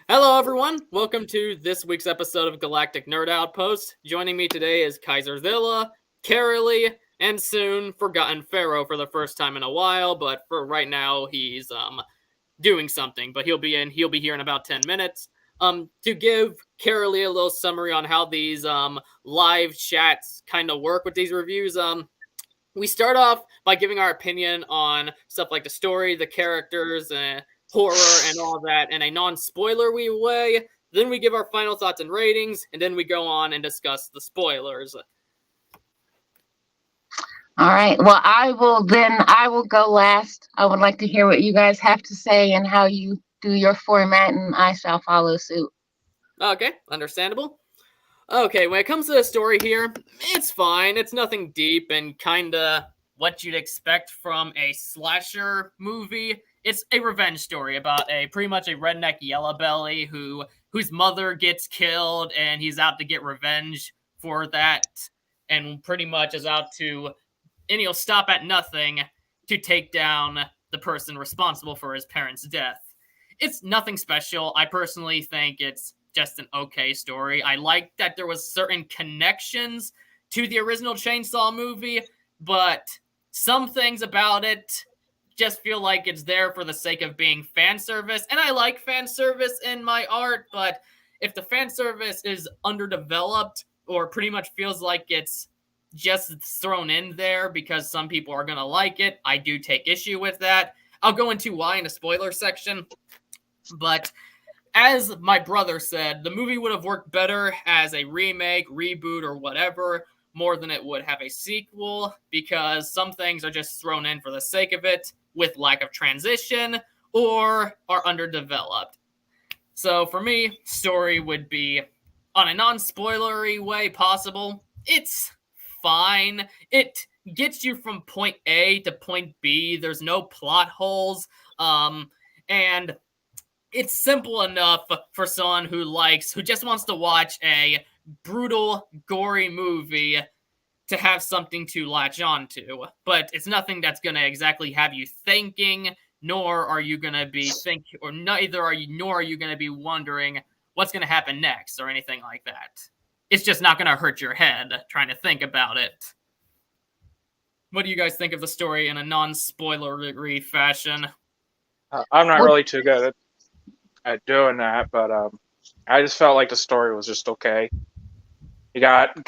Hello, everyone. Welcome to this week's episode of Galactic Nerd Outpost. Joining me today is Keizerzilla, Carolee, and soon Forgotten Pharaoh for the first time in a while. But for right now, he's doing something. But he'll be here in about 10 minutes. To give Carolee a little summary on how these live chats kind of work with these reviews. We start off by giving our opinion on stuff like the story, the characters, horror, and all that in a non-spoilery way. Then we give our final thoughts and ratings, and then we go on and discuss the spoilers. All right. Well, I will go last. I would like to hear what you guys have to say and how you do your format, and I shall follow suit. Okay, understandable. Okay, when it comes to the story here, it's fine. It's nothing deep and kinda what you'd expect from a slasher movie. It's a revenge story about pretty much a redneck yellow belly whose mother gets killed, and he's out to get revenge for that, and pretty much is out to, and he'll stop at nothing to take down the person responsible for his parents' death. It's nothing special. I personally think it's just an okay story. I like that there was certain connections to the original Chainsaw movie, but some things about it just feel like it's there for the sake of being fan service. And I like fan service in my art, but if the fan service is underdeveloped or pretty much feels like it's just thrown in there because some people are going to like it, I do take issue with that. I'll go into why in the spoiler section. But as my brother said, the movie would have worked better as a remake, reboot, or whatever, more than it would have a sequel, because some things are just thrown in for the sake of it with lack of transition or are underdeveloped. So for me, story would be, on a non-spoilery way possible, it's fine. It gets you from point A to point B. There's no plot holes. And it's simple enough for someone who just wants to watch a brutal, gory movie to have something to latch on to. But it's nothing that's going to exactly have you thinking, nor are you going to be nor are you going to be wondering what's going to happen next or anything like that. It's just not going to hurt your head trying to think about it. What do you guys think of the story in a non-spoilery fashion? I'm not really too good at doing that, but I just felt like the story was just okay. You got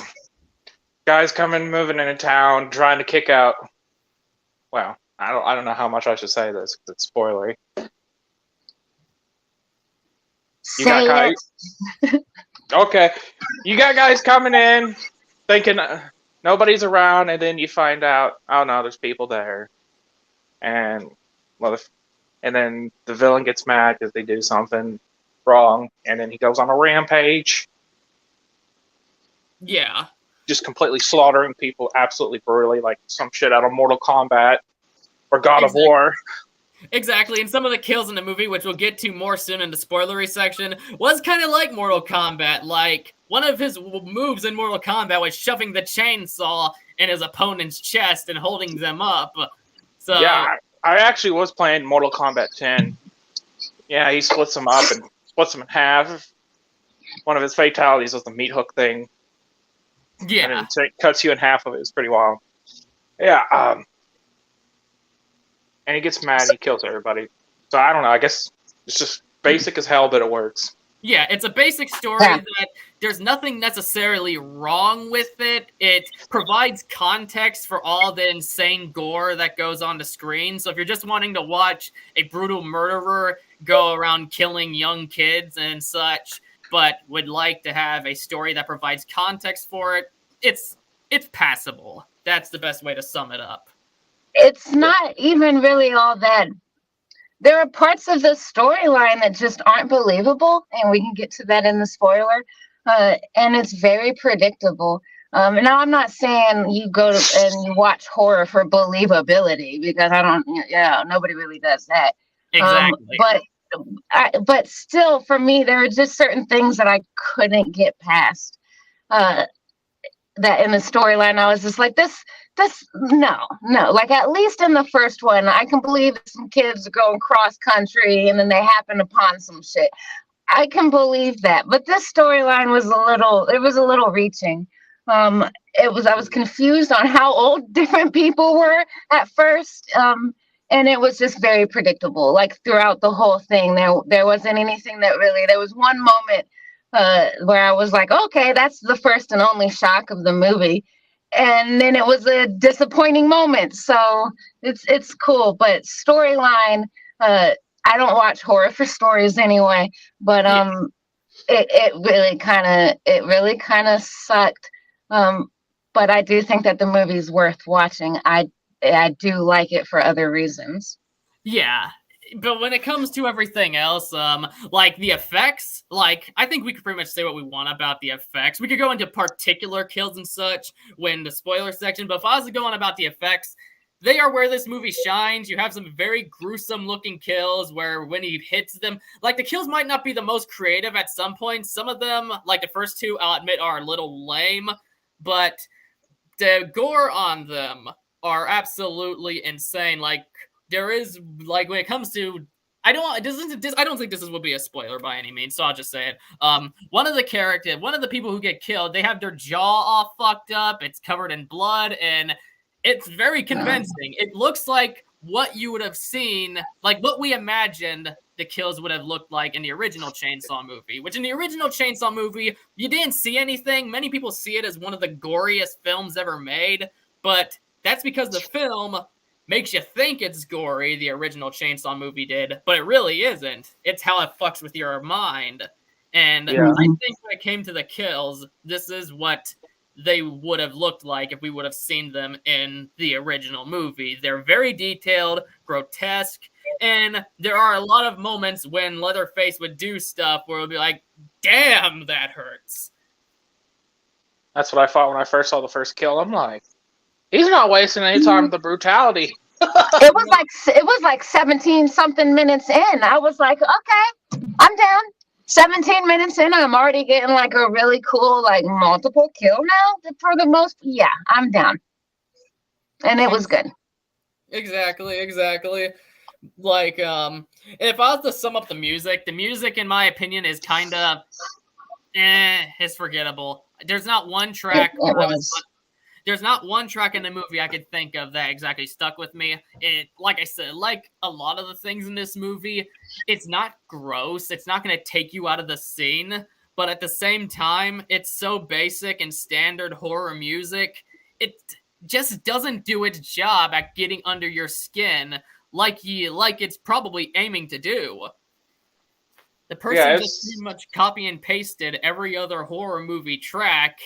guys moving into town, trying to kick out. Well, I don't know how much I should say this because it's spoilery. Okay, you got guys coming in, thinking nobody's around, and then you find out, oh no, there's people there, and then the villain gets mad because they do something wrong, and then he goes on a rampage. Yeah. Just completely slaughtering people absolutely brutally, like some shit out of Mortal Kombat or God of War. Exactly, and some of the kills in the movie, which we'll get to more soon in the spoilery section, was kind of like Mortal Kombat. Like, one of his moves in Mortal Kombat was shoving the chainsaw in his opponent's chest and holding them up. So yeah, I actually was playing Mortal Kombat 10. Yeah, he splits them up and splits them in half. One of his fatalities was the meat hook thing. Yeah. And it cuts you in half of it. It's pretty wild. Yeah, and he gets mad and he kills everybody. So I don't know, I guess it's just basic as hell, but it works. Yeah, it's a basic story that there's nothing necessarily wrong with it. It provides context for all the insane gore that goes on the screen. So if you're just wanting to watch a brutal murderer go around killing young kids and such, but would like to have a story that provides context for it, it's passable. That's the best way to sum it up. It's not even really all that. There are parts of the storyline that just aren't believable, and we can get to that in the spoiler. And it's very predictable. Now, I'm not saying you go and you watch horror for believability, because nobody really does that. Exactly. But still, for me, there are just certain things that I couldn't get past. That in the storyline, I was just like, no. Like, at least in the first one, I can believe some kids are going cross country and then they happen upon some shit. I can believe that, but this storyline was a little reaching. I was confused on how old different people were at first. And it was just very predictable. Like throughout the whole thing, there wasn't anything that really. There was one moment where I was like, okay, that's the first and only shock of the movie, and then it was a disappointing moment. So it's cool, but storyline. I don't watch horror for stories anyway, but it really kind of sucked. But I do think that the movie's worth watching. I do like it for other reasons. Yeah, but when it comes to everything else, like the effects, like I think we could pretty much say what we want about the effects. We could go into particular kills and such when the spoiler section, but if I was to go on about the effects, they are where this movie shines. You have some very gruesome looking kills where when he hits them, like the kills might not be the most creative at some points. Some of them, like the first two, I'll admit, are a little lame, but the gore on them are absolutely insane. Like there is, like when it comes to, I don't think this will be a spoiler by any means, so I'll just say it. One of the people who get killed, they have their jaw all fucked up. It's covered in blood, and it's very convincing. It looks like what you would have seen, like what we imagined the kills would have looked like in the original Chainsaw movie, which in the original Chainsaw movie, you didn't see anything. Many people see it as one of the goriest films ever made, but that's because the film makes you think it's gory, the original Chainsaw movie did, but it really isn't. It's how it fucks with your mind. And I think when it came to the kills, this is what they would have looked like if we would have seen them in the original movie. They're very detailed, grotesque, and there are a lot of moments when Leatherface would do stuff where it would be like, damn, that hurts. That's what I thought when I first saw the first kill. I'm like, he's not wasting any time with the brutality. It was like 17 something minutes in. I was like, okay, I'm down. 17 minutes in, I'm already getting like a really cool, like multiple kill now for the most. Yeah, I'm down. And it was good. Exactly. Like, if I was to sum up the music in my opinion is kind of, it's forgettable. There's not one track. There's not one track in the movie I could think of that exactly stuck with me. It, like I said, like a lot of the things in this movie, it's not gross. It's not going to take you out of the scene. But at the same time, it's so basic and standard horror music. It just doesn't do its job at getting under your skin like it's probably aiming to do. The person just pretty much copy and pasted every other horror movie track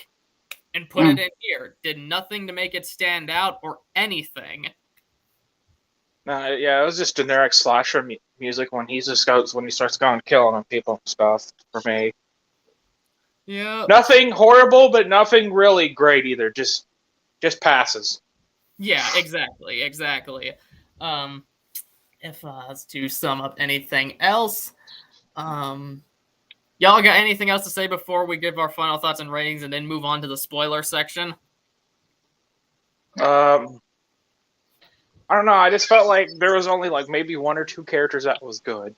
and put it in here. Did nothing to make it stand out or anything. It was just generic slasher music when he starts going killing on people and stuff for me. Yeah. Nothing horrible, but nothing really great either. Just passes. Yeah, exactly. If I was to sum up anything else, y'all got anything else to say before we give our final thoughts and ratings and then move on to the spoiler section? I don't know. I just felt like there was only like maybe one or two characters that was good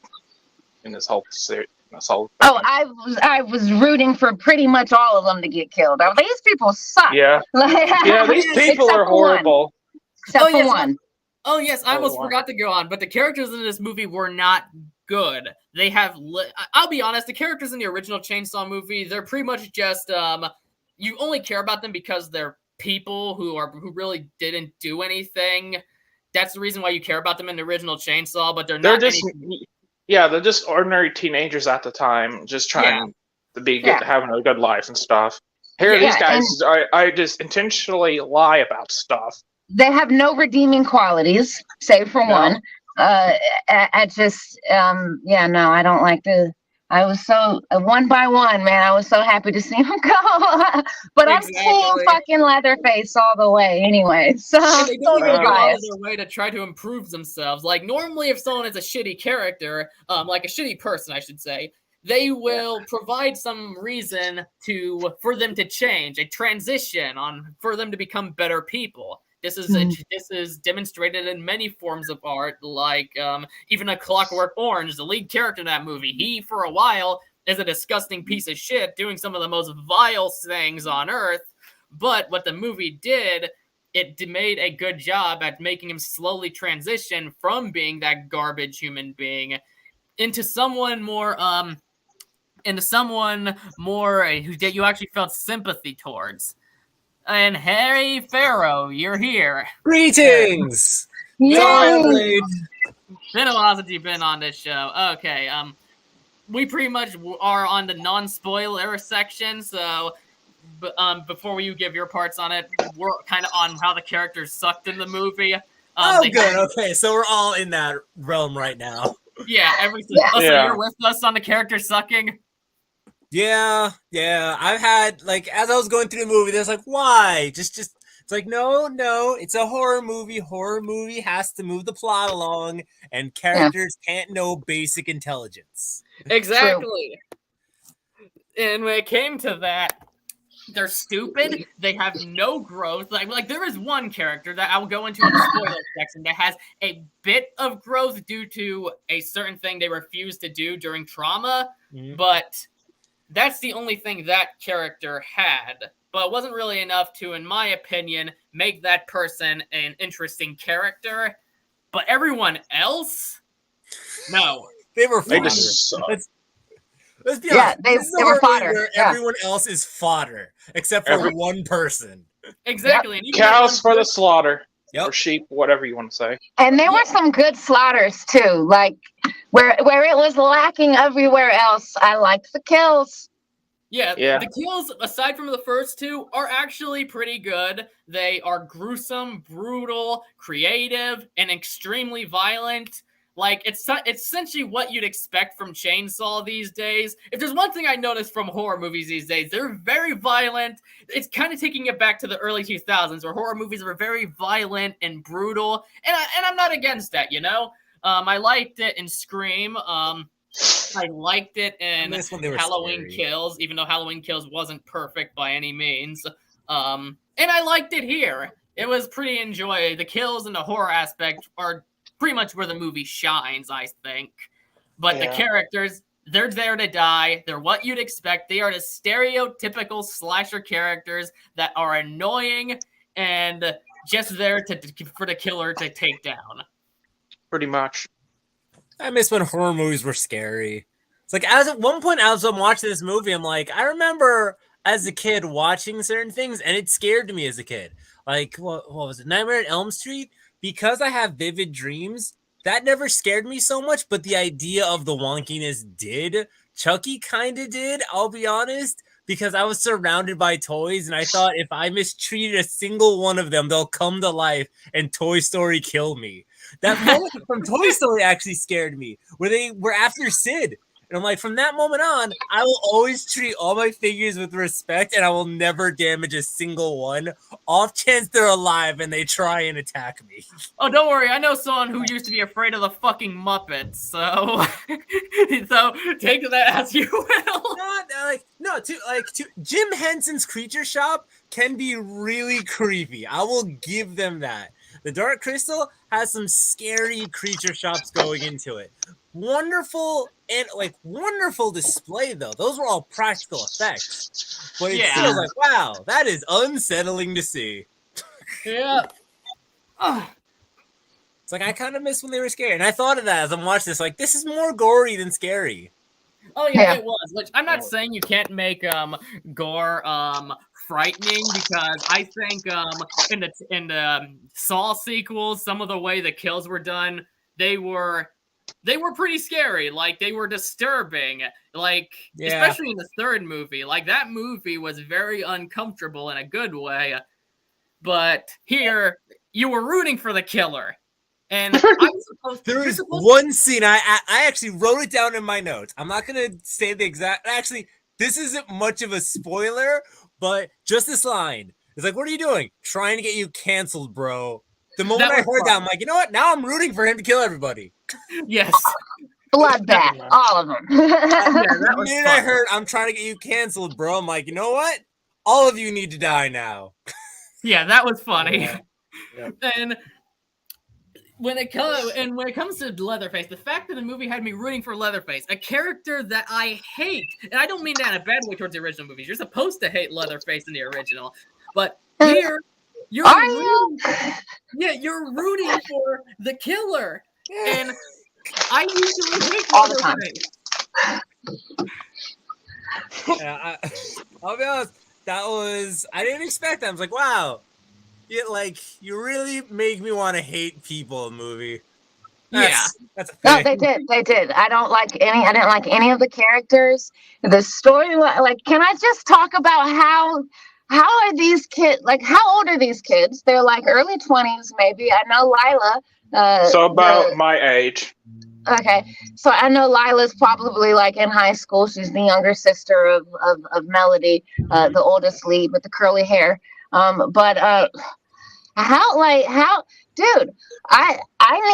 in this whole series. I was rooting for pretty much all of them to get killed. I was like, these people suck. Yeah. These people are horrible. Except for one. Oh, yes, I almost forgot to go on, but the characters in this movie were not good. They have, I'll be honest, the characters in the original Chainsaw movie, they're pretty much just, you only care about them because they're people who really didn't do anything. That's the reason why you care about them in the original Chainsaw, but they're just ordinary teenagers at the time, just trying to be good, having a good life and stuff. Here, these guys, I just intentionally lie about stuff. They have no redeeming qualities, save for one. I don't like I was so, one by one, man, I was so happy to see him go. But I'm seeing fucking Leatherface all the way anyway. So they don't even go out of their way to try to improve themselves. Like, normally if someone is a shitty character, like a shitty person, I should say, they will provide some reason for them to change, a transition for them to become better people. This is demonstrated in many forms of art, like even A Clockwork Orange, the lead character in that movie. He, for a while, is a disgusting piece of shit doing some of the most vile things on Earth. But what the movie did, it made a good job at making him slowly transition from being that garbage human being into someone more that you actually felt sympathy towards. And Harry Farrow, you're here. Greetings. Yay! Been a while since you've been on this show. Okay, we pretty much are on the non-spoiler section, so before you give your parts on it, we're kind of on how the characters sucked in the movie. Good. Okay, so we're all in that realm right now. Yeah, everything. Yeah. Oh, so Yeah. you're with us on the character sucking? Yeah. I've had, like, as I was going through the movie, there's like, why? Just it's like, no, it's a horror movie. Horror movie has to move the plot along, and characters can't know basic intelligence. Exactly. And when it came to that, they're stupid. They have no growth. Like there is one character that I will go into in the spoiler section that has a bit of growth due to a certain thing they refused to do during trauma, but that's the only thing that character had. But it wasn't really enough to, in my opinion, make that person an interesting character. But everyone else, no. They were They fodder. just suck. Let's be Yeah, honest. they This is a were horror movie fodder, where yeah. everyone else is fodder, except for one person. Exactly. And even that Cows one for the person- slaughter. Yep. Or sheep, whatever you want to say. And there were some good slaughters too, like where it was lacking everywhere else. I liked the kills. Yeah, Yeah. the kills, aside from the first two, are actually pretty good. They are gruesome, brutal, creative, and extremely violent. Like, it's essentially what you'd expect from Chainsaw these days. If there's one thing I noticed from horror movies these days, they're very violent. It's kind of taking it back to the early 2000s, where horror movies were very violent and brutal. And I'm not against that, you know? I liked it in Scream. I liked it in This one, they were Halloween scary. Kills, even though Halloween Kills wasn't perfect by any means. And I liked it here. It was pretty enjoyable. The kills and the horror aspect are pretty much where the movie shines, I think. But the Yeah. characters, they're there to die. They're what you'd expect. They are the stereotypical slasher characters that are annoying and just there for the killer to take down. Pretty much. I miss when horror movies were scary. It's like, as at one point, as I'm watching this movie, I'm like, I remember as a kid watching certain things, and it scared me as a kid. Like, what was it? Nightmare on Elm Street? Because I have vivid dreams, that never scared me so much, but the idea of the wonkiness did. Chucky kind of did, I'll be honest, because I was surrounded by toys, and I thought if I mistreated a single one of them, they'll come to life and Toy Story kill me. That moment from Toy Story actually scared me, where they were after Sid. And I'm like, from that moment on, I will always treat all my figures with respect, and I will never damage a single one. Off chance they're alive and they try and attack me. Oh, don't worry. I know someone who used to be afraid of the fucking Muppets, so take that as you will. Jim Henson's Creature Shop can be really creepy. I will give them that. The Dark Crystal has some scary creature shops going into it. Wonderful display though. Those were all practical effects. But it feels like, wow, that is unsettling to see. Yeah. It's like I kind of miss when they were scary. And I thought of that as I'm watching this, like, this is more gory than scary. Oh yeah, it was. Which I'm not saying you can't make gore frightening, because I think in the Saw sequels, some of the way the kills were done, they were pretty scary. Like, they were disturbing. Like, especially in the third movie. Like, that movie was very uncomfortable in a good way. But here, you were rooting for the killer. And there is one scene, I actually wrote it down in my notes. I'm not going to say the exact... Actually, this isn't much of a spoiler, but just this line. It's like, what are you doing? Trying to get you canceled, bro. The moment I heard that, I'm like, you know what? Now I'm rooting for him to kill everybody. Yes. Bloodbath, all of them. The minute I heard, I'm trying to get you canceled, bro, I'm like, you know what? All of you need to die now. Yeah, that was funny. Yeah. And when it comes to Leatherface, the fact that the movie had me rooting for Leatherface, a character that I hate, and I don't mean that in a bad way towards the original movies. You're supposed to hate Leatherface in the original, but here you're you're rooting for the killer, and I usually hate all the time. Yeah, I'll be honest. I didn't expect that. I was like, wow. You really make me want to hate people in the movie. That's a thing. No, they did. I didn't like any of the characters. The story, like, can I just talk about how are these kids, like, how old are these kids? They're like early 20s, maybe. I know Lila. So about my age. Okay, so I know Lila's probably like in high school. She's the younger sister of Melody, the oldest lead with the curly hair. But dude, I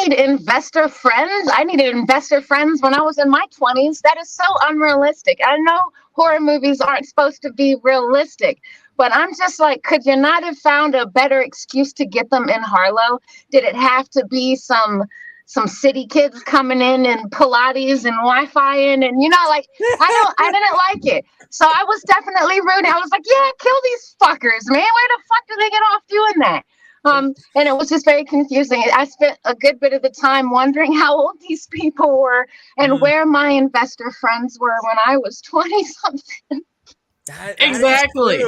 need investor friends. I needed investor friends when I was in my 20s. That is so unrealistic. I know horror movies aren't supposed to be realistic, but I'm just like, could you not have found a better excuse to get them in Harlow? Did it have to be some city kids coming in and Pilates and Wi-Fi-ing and, like, I didn't like it. So I was definitely rooting. I was like, yeah, kill these fuckers, man. Where the fuck do they get off doing that? And it was just very confusing. I spent a good bit of the time wondering how old these people were and where my investor friends were when I was 20 something. Exactly.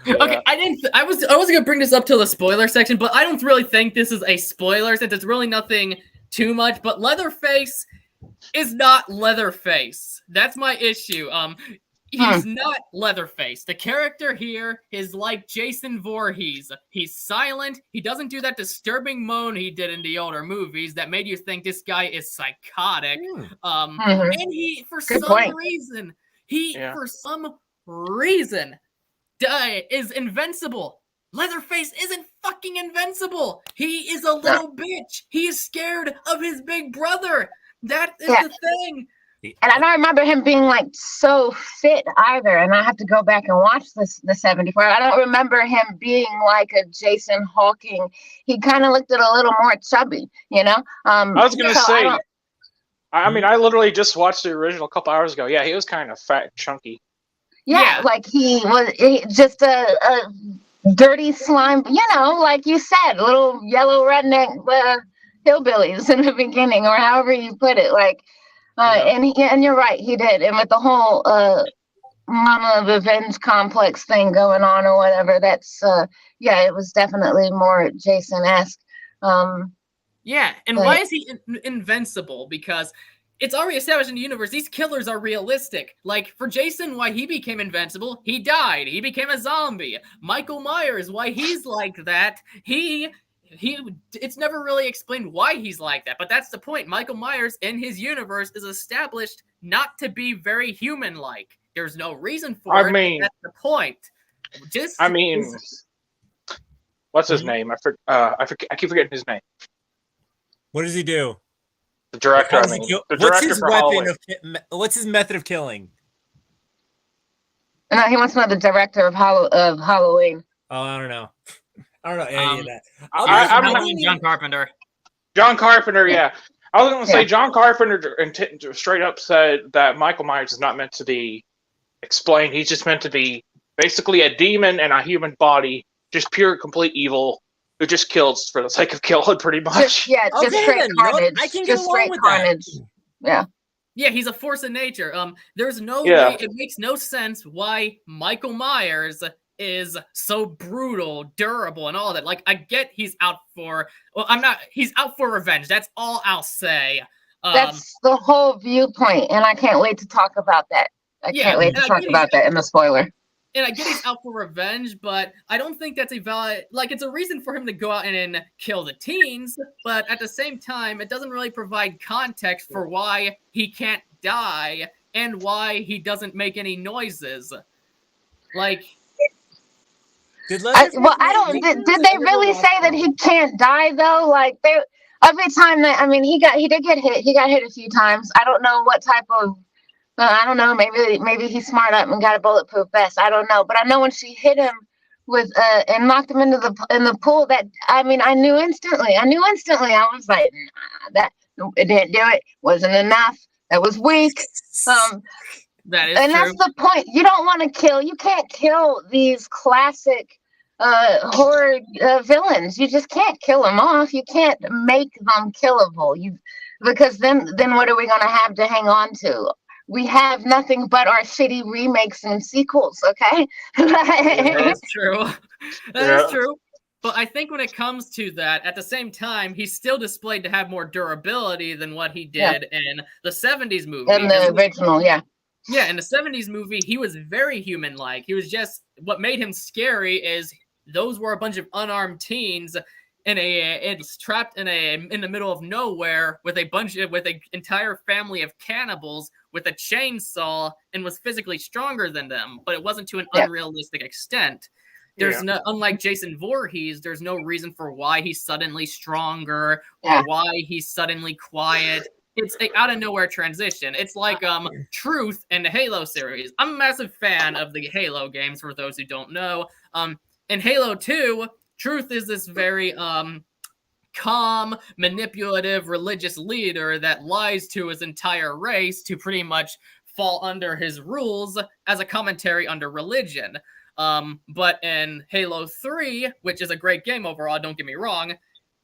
Okay, I wasn't gonna bring this up till the spoiler section, but I don't really think this is a spoiler since it's really nothing too much. But Leatherface is not Leatherface. That's my issue. He's not Leatherface. The character here is like Jason Voorhees. He's silent. He doesn't do that disturbing moan he did in the older movies that made you think this guy is psychotic. And he, for some reason, is invincible. Leatherface isn't fucking invincible. He is a little bitch. He is scared of his big brother. That is the thing. And I don't remember him being like so fit either. And I have to go back and watch the 74. I don't remember him being like a Jason Hawking. He kind of looked a little more chubby, I was gonna say. I literally just watched the original a couple hours ago. Yeah, he was kind of fat and chunky. Yeah, like he was just a dirty slime, like you said, little yellow redneck hillbillies in the beginning, or however you put it. Like, and you're right, he did. And with the whole mama revenge complex thing going on or whatever, that's it was definitely more Jason-esque. Yeah, and why is he invincible? Because it's already established in the universe, these killers are realistic. Like, for Jason, why he became invincible, he died. He became a zombie. Michael Myers, why he's like that, it's never really explained why he's like that. But that's the point. Michael Myers, in his universe, is established not to be very human-like. There's no reason for it. That's the point. What's his name? I keep forgetting his name. What does he do? The director. What's his weapon? What's his method of killing? No, he wants to know the director of Halloween. Oh, I don't know. Any of that. I'm John Carpenter. John Carpenter, yeah. I was going to say John Carpenter straight up said that Michael Myers is not meant to be explained. He's just meant to be basically a demon in a human body, just pure, complete evil. Who just kills for the sake of killing, pretty much. Just straight carnage. I can get along with carnage. That. Yeah, he's a force of nature. There's no way, it makes no sense why Michael Myers is so brutal, durable, and all that. Like, I get he's out for revenge. That's all I'll say. That's the whole viewpoint, and I can't wait to talk about that. I can't wait to talk about that in the spoiler. And I get he's out for revenge, but I don't think that's a valid... Like, it's a reason for him to go out and kill the teens, but at the same time, it doesn't really provide context for why he can't die and why he doesn't make any noises. Like... Did they really say that he can't die, though? Like, every time that... he did get hit. He got hit a few times. I don't know what type of... I don't know. Maybe he smarted up and got a bulletproof vest. I don't know. But I know when she hit him with and knocked him into the pool. That I mean, I knew instantly. I was like, nah, that it didn't do it. Wasn't enough. That was weak. That is and true. that's the point. You don't want to kill. You can't kill these classic horror villains. You just can't kill them off. You can't make them killable. Because then what are we going to have to hang on to? We have nothing but our shitty remakes and sequels. Okay, That is true. That is Yeah. true. But I think when it comes to that, at the same time, he's still displayed to have more durability than what he did in the 70s movie. in the original, yeah. Yeah, in the 70s movie, he was very human-like. He was just, what made him scary is those were a bunch of unarmed teens it's trapped in the middle of nowhere with an entire family of cannibals with a chainsaw and was physically stronger than them, but it wasn't to an unrealistic extent. There's no, unlike Jason Voorhees, there's no reason for why he's suddenly stronger or why he's suddenly quiet. It's an out of nowhere transition. It's like Truth in the Halo series. I'm a massive fan of the Halo games, for those who don't know. In Halo 2, Truth is this very calm, manipulative, religious leader that lies to his entire race to pretty much fall under his rules as a commentary under religion. But in Halo 3, which is a great game overall, don't get me wrong,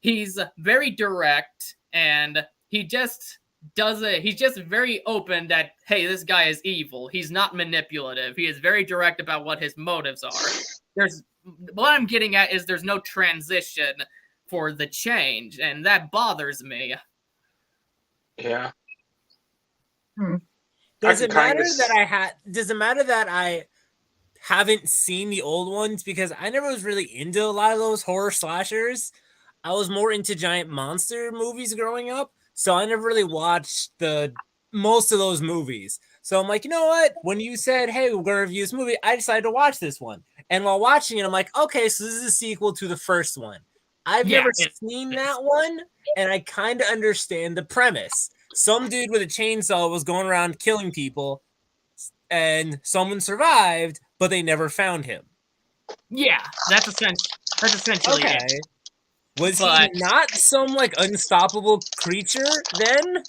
he's very direct and he just does it. He's just very open that, hey, this guy is evil. He's not manipulative. He is very direct about what his motives are. What I'm getting at is there's no transition for the change, and that bothers me. Yeah. Does it matter that I haven't seen the old ones? Because I never was really into a lot of those horror slashers. I was more into giant monster movies growing up, so I never really watched most of those movies. So I'm like, you know what? When you said, hey, we're going to review this movie, I decided to watch this one. And while watching it, I'm like, okay, so this is a sequel to the first one. I've never seen that one, and I kind of understand the premise. Some dude with a chainsaw was going around killing people, and someone survived, but they never found him. Yeah, that's essentially it. Was he not some like unstoppable creature then?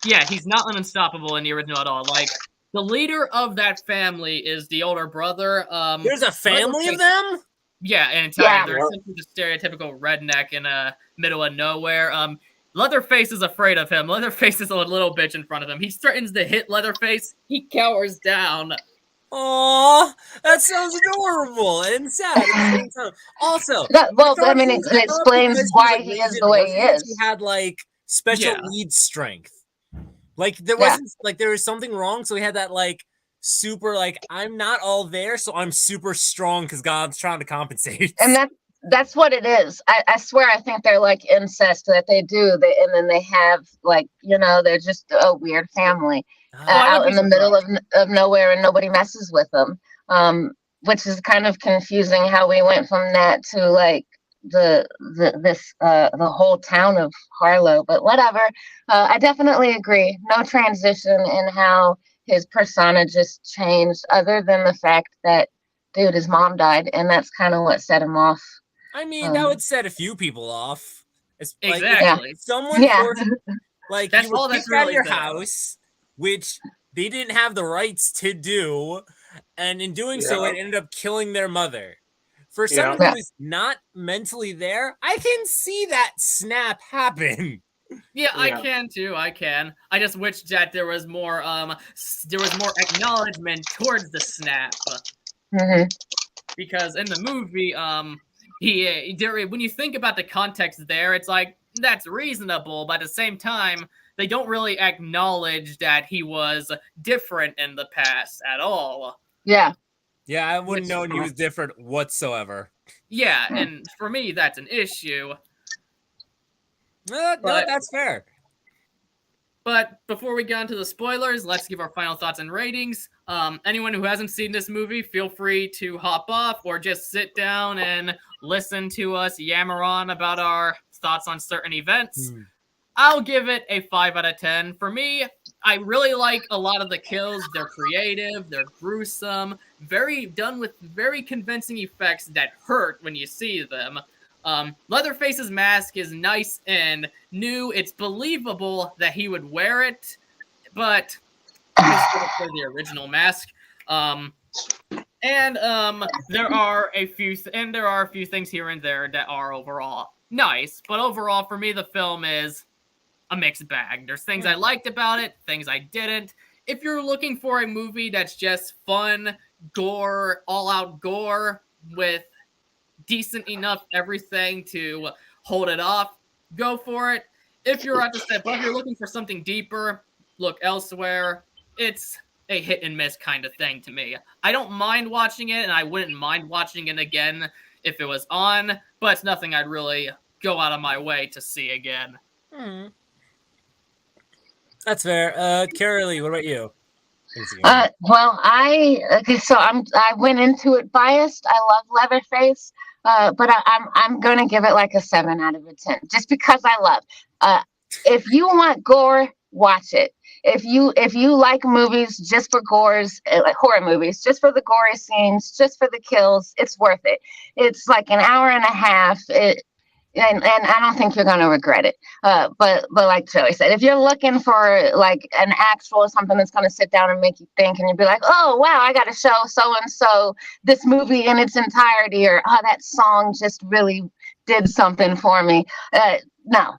Yeah, he's not unstoppable in the original at all. Like, the leader of that family is the older brother. There's a family of them? Yeah, an entire. They're simply the stereotypical redneck in the middle of nowhere. Leatherface is afraid of him. Leatherface is a little bitch in front of him. He threatens to hit Leatherface. He cowers down. Aw, that sounds adorable and sad at the same time. Also, it explains why he is the way he is. He had like special lead strength. Like there wasn't like there was something wrong, so he had that like super like I'm not all there, so I'm super strong because God's trying to compensate. And that's what it is. I swear, I think they're like incest that they do. And then they have like, they're just a weird family out in the middle of nowhere, and nobody messes with them. Which is kind of confusing how we went from that to like the whole town of Harlow. But whatever. I definitely agree. No transition in how his persona just changed, other than the fact that, dude, his mom died, and that's kind of what set him off. I mean, that would set a few people off. Exactly. Like, someone like that's you were all kicked that's out of your really house, which they didn't have the rights to do, and in doing so, it ended up killing their mother. For someone who is not mentally there, I can see that snap happen. Yeah, I can too. I can. I just wish that there was more acknowledgement towards the snap. Mm-hmm. Because in the movie, when you think about the context there, it's like that's reasonable, but at the same time, they don't really acknowledge that he was different in the past at all. Yeah. Yeah, I wouldn't know he was different whatsoever. Yeah, and for me, that's an issue. No, that's fair. But before we get into the spoilers, let's give our final thoughts and ratings. Anyone who hasn't seen this movie, feel free to hop off or just sit down and listen to us yammer on about our thoughts on certain events. I'll give it a 5 out of 10. For me, I really like a lot of the kills. They're creative, they're gruesome, done with very convincing effects that hurt when you see them. Leatherface's mask is nice and new. It's believable that he would wear it, but I still prefer the original mask. There are a few things here and there that are overall nice, but overall for me the film is a mixed bag. There's things I liked about it, things I didn't. If you're looking for a movie that's just fun, gore, all-out gore with decent enough everything to hold it off, go for it. If you're at the step up, you're looking for something deeper, look elsewhere. It's a hit and miss kind of thing to me. I don't mind watching it, and I wouldn't mind watching it again if it was on, but it's nothing I'd really go out of my way to see again. That's fair. Carolee, what about you? Well, I went into it biased. I love Leatherface, but I'm gonna give it like a 7 out of 10, just because I love. If you want gore, watch it. If you like movies just for gores, like horror movies, just for the gory scenes, just for the kills, it's worth it. It's like an hour and a half. And I don't think you're gonna regret it. But like Joey said, if you're looking for like an actual something that's gonna sit down and make you think, and you'll be like, oh wow, I gotta show so and so this movie in its entirety, or oh, that song just really did something for me. No,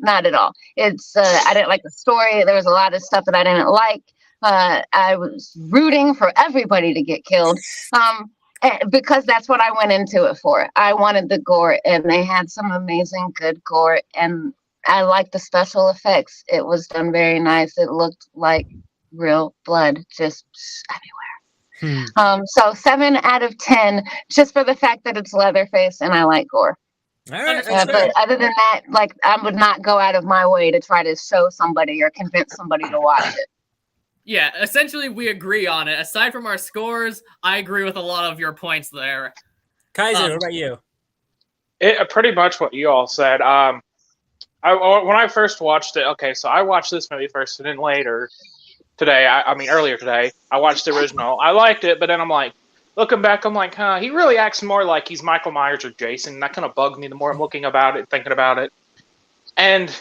not at all. It's I didn't like the story. There was a lot of stuff that I didn't like. I was rooting for everybody to get killed. Because that's what I went into it for. I wanted the gore, and they had some amazing good gore, and I liked the special effects. It was done very nice. It looked like real blood just everywhere. So 7 out of 10, just for the fact that it's Leatherface and I like gore. All right, but other than that, like, I would not go out of my way to try to show somebody or convince somebody to watch it. Yeah, essentially we agree on it. Aside from our scores, I agree with a lot of your points there. Keizer, what about you? Pretty much what you all said. When I first watched it, okay, so I watched this movie first, and then later today, earlier today, I watched the original. I liked it, but then I'm like, looking back, I'm like, he really acts more like he's Michael Myers or Jason. And that kind of bugged me the more I'm looking about it, thinking about it. And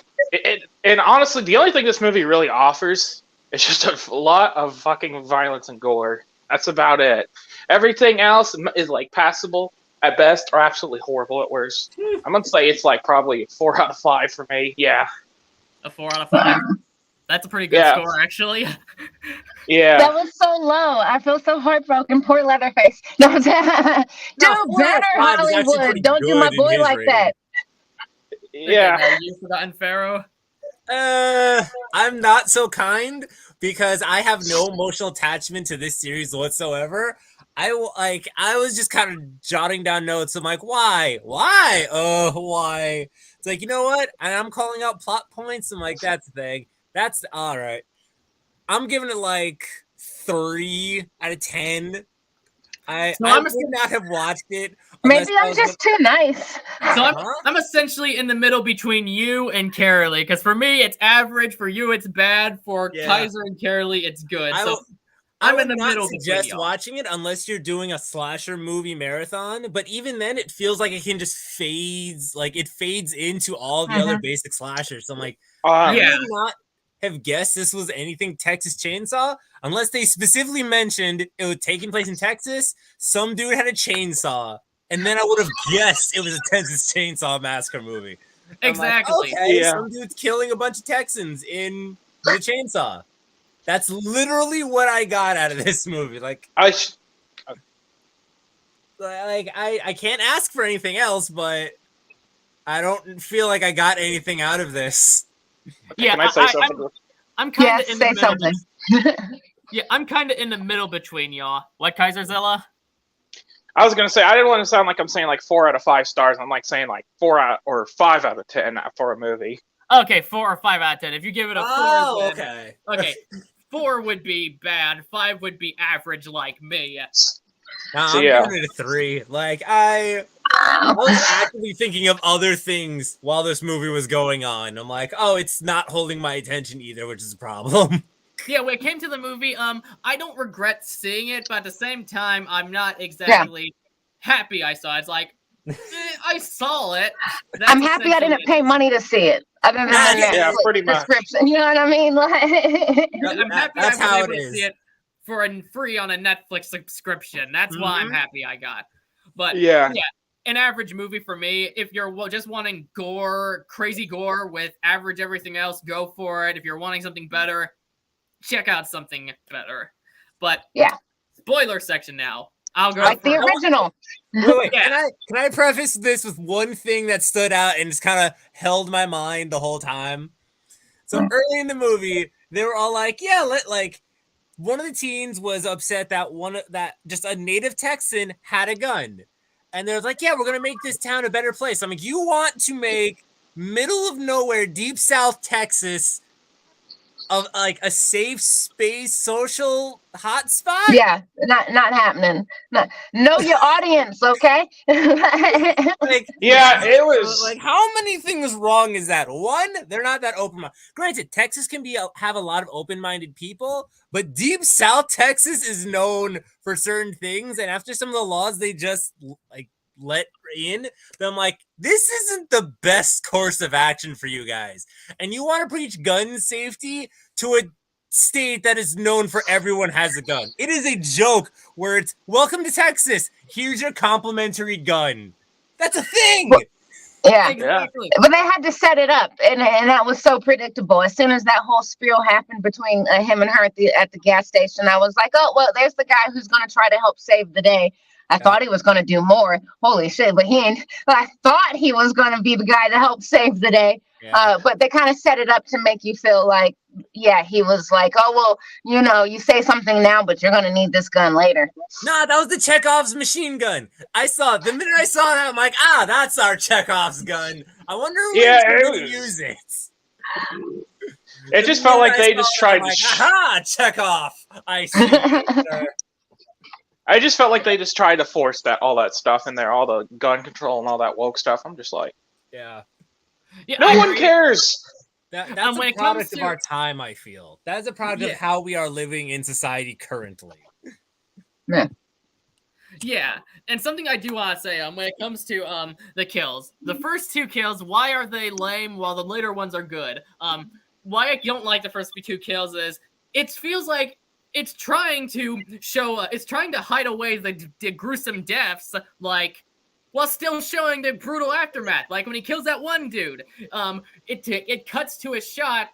honestly, the only thing this movie really offers is just a lot of fucking violence and gore. That's about it. Everything else is like passable at best, or absolutely horrible at worst. I'm gonna say it's like probably a 4 out of 5 for me. Yeah. A 4 out of 5. That's a pretty good score, actually. Yeah. That was so low. I feel so heartbroken. Poor Leatherface. No, do better, Hollywood. Don't do my boy like that. Yeah. Okay, you forgotten Pharaoh? I'm not so kind because I have no emotional attachment to this series whatsoever. I was just kind of jotting down notes. I'm like, why? Oh, why? It's like, you know what? And I'm calling out plot points. I'm like, that's the thing. That's all right. I'm giving it like 3 out of 10. I would not have watched it. Maybe I'm just too nice. So I'm essentially in the middle between you and Carolee, because for me it's average, for you it's bad, for Keizer and Carolee it's good. I'm in the middle. Suggest watching it unless you're doing a slasher movie marathon, but even then it feels like it can just fades into all the other basic slashers. So I'm like, I would not have guessed this was anything Texas Chainsaw unless they specifically mentioned it was taking place in Texas. Some dude had a chainsaw, and then I would have guessed it was a Texas Chainsaw Massacre movie. Exactly. Like, okay, some dude's killing a bunch of Texans in the chainsaw. That's literally what I got out of this movie. Like, I can't ask for anything else, but I don't feel like I got anything out of this. Yeah, can I say something? I'm kind of in the middle. Something. Yeah, I'm kind of in the middle between y'all. What, Keizerzilla? I was gonna say I didn't want to sound like I'm saying like 4 out of 5 stars. I'm like saying like 4 out or 5 out of 10 for a movie. Okay, 4 or 5 out of 10. If you give it a 4, okay. Okay, 4 would be bad. 5 would be average, like me. I'm giving it a 3. Like I I was actively thinking of other things while this movie was going on. I'm like, oh, it's not holding my attention either, which is a problem. Yeah, when it came to the movie, I don't regret seeing it, but at the same time, I'm not exactly happy I saw it. It's like, I saw it. That's I'm happy I didn't pay money to see it, other than the Yeah, Netflix pretty much. description. You know what I mean? Like, I'm happy That's I was how able it to see is. it for free on a Netflix subscription. That's why I'm happy I got. But Yeah. an average movie for me. If you're just wanting gore, crazy gore with average everything else, go for it. If you're wanting something better, check out something better. But spoiler section now. I'll go like for the original. Wait, Yeah. can I preface this with one thing that stood out and just kind of held my mind the whole time? So early in the movie, they were all like, one of the teens was upset that just a native Texan had a gun. And they're like, yeah, we're going to make this town a better place. I'm like, you want to make middle of nowhere, deep South Texas of like a safe space social hotspot? Yeah, not happening. Know your audience, okay? Like, Yeah, it was like, how many things wrong is that? One, they're not that open-minded. Granted, Texas can have a lot of open-minded people, but deep South Texas is known for certain things, and after some of the laws they just like let in, then I'm like, this isn't the best course of action for you guys. And you want to preach gun safety to a state that is known for everyone has a gun. It is a joke where it's, welcome to Texas, here's your complimentary gun. That's a thing. Yeah. Exactly. But they had to set it up, and that was so predictable. As soon as that whole spiel happened between him and her at the gas station, I was like, oh, well, there's the guy who's going to try to help save the day. I thought he was going to do more. Holy shit. But I thought he was going to be the guy to help save the day. Yeah. But they kind of set it up to make you feel like, he was like, oh, well, you say something now, but you're going to need this gun later. Nah, that was the Chekhov's machine gun. The minute I saw that, I'm like, that's our Chekhov's gun. I wonder who's going to use it. It just felt like they just tried to. Aha, Chekhov. I see. I just felt like they just tried to force all that stuff in there, all the gun control and all that woke stuff. I'm just like, yeah, no one cares. That's when a it product comes of our time, I feel. That's a product of how we are living in society currently. Yeah, and something I do want to say, when it comes to the kills, the first two kills, why are they lame while the later ones are good? Why I don't like the first two kills is it feels like it's trying to show, it's trying to hide away the gruesome deaths, like, while still showing the brutal aftermath. Like when he kills that one dude, it cuts to a shot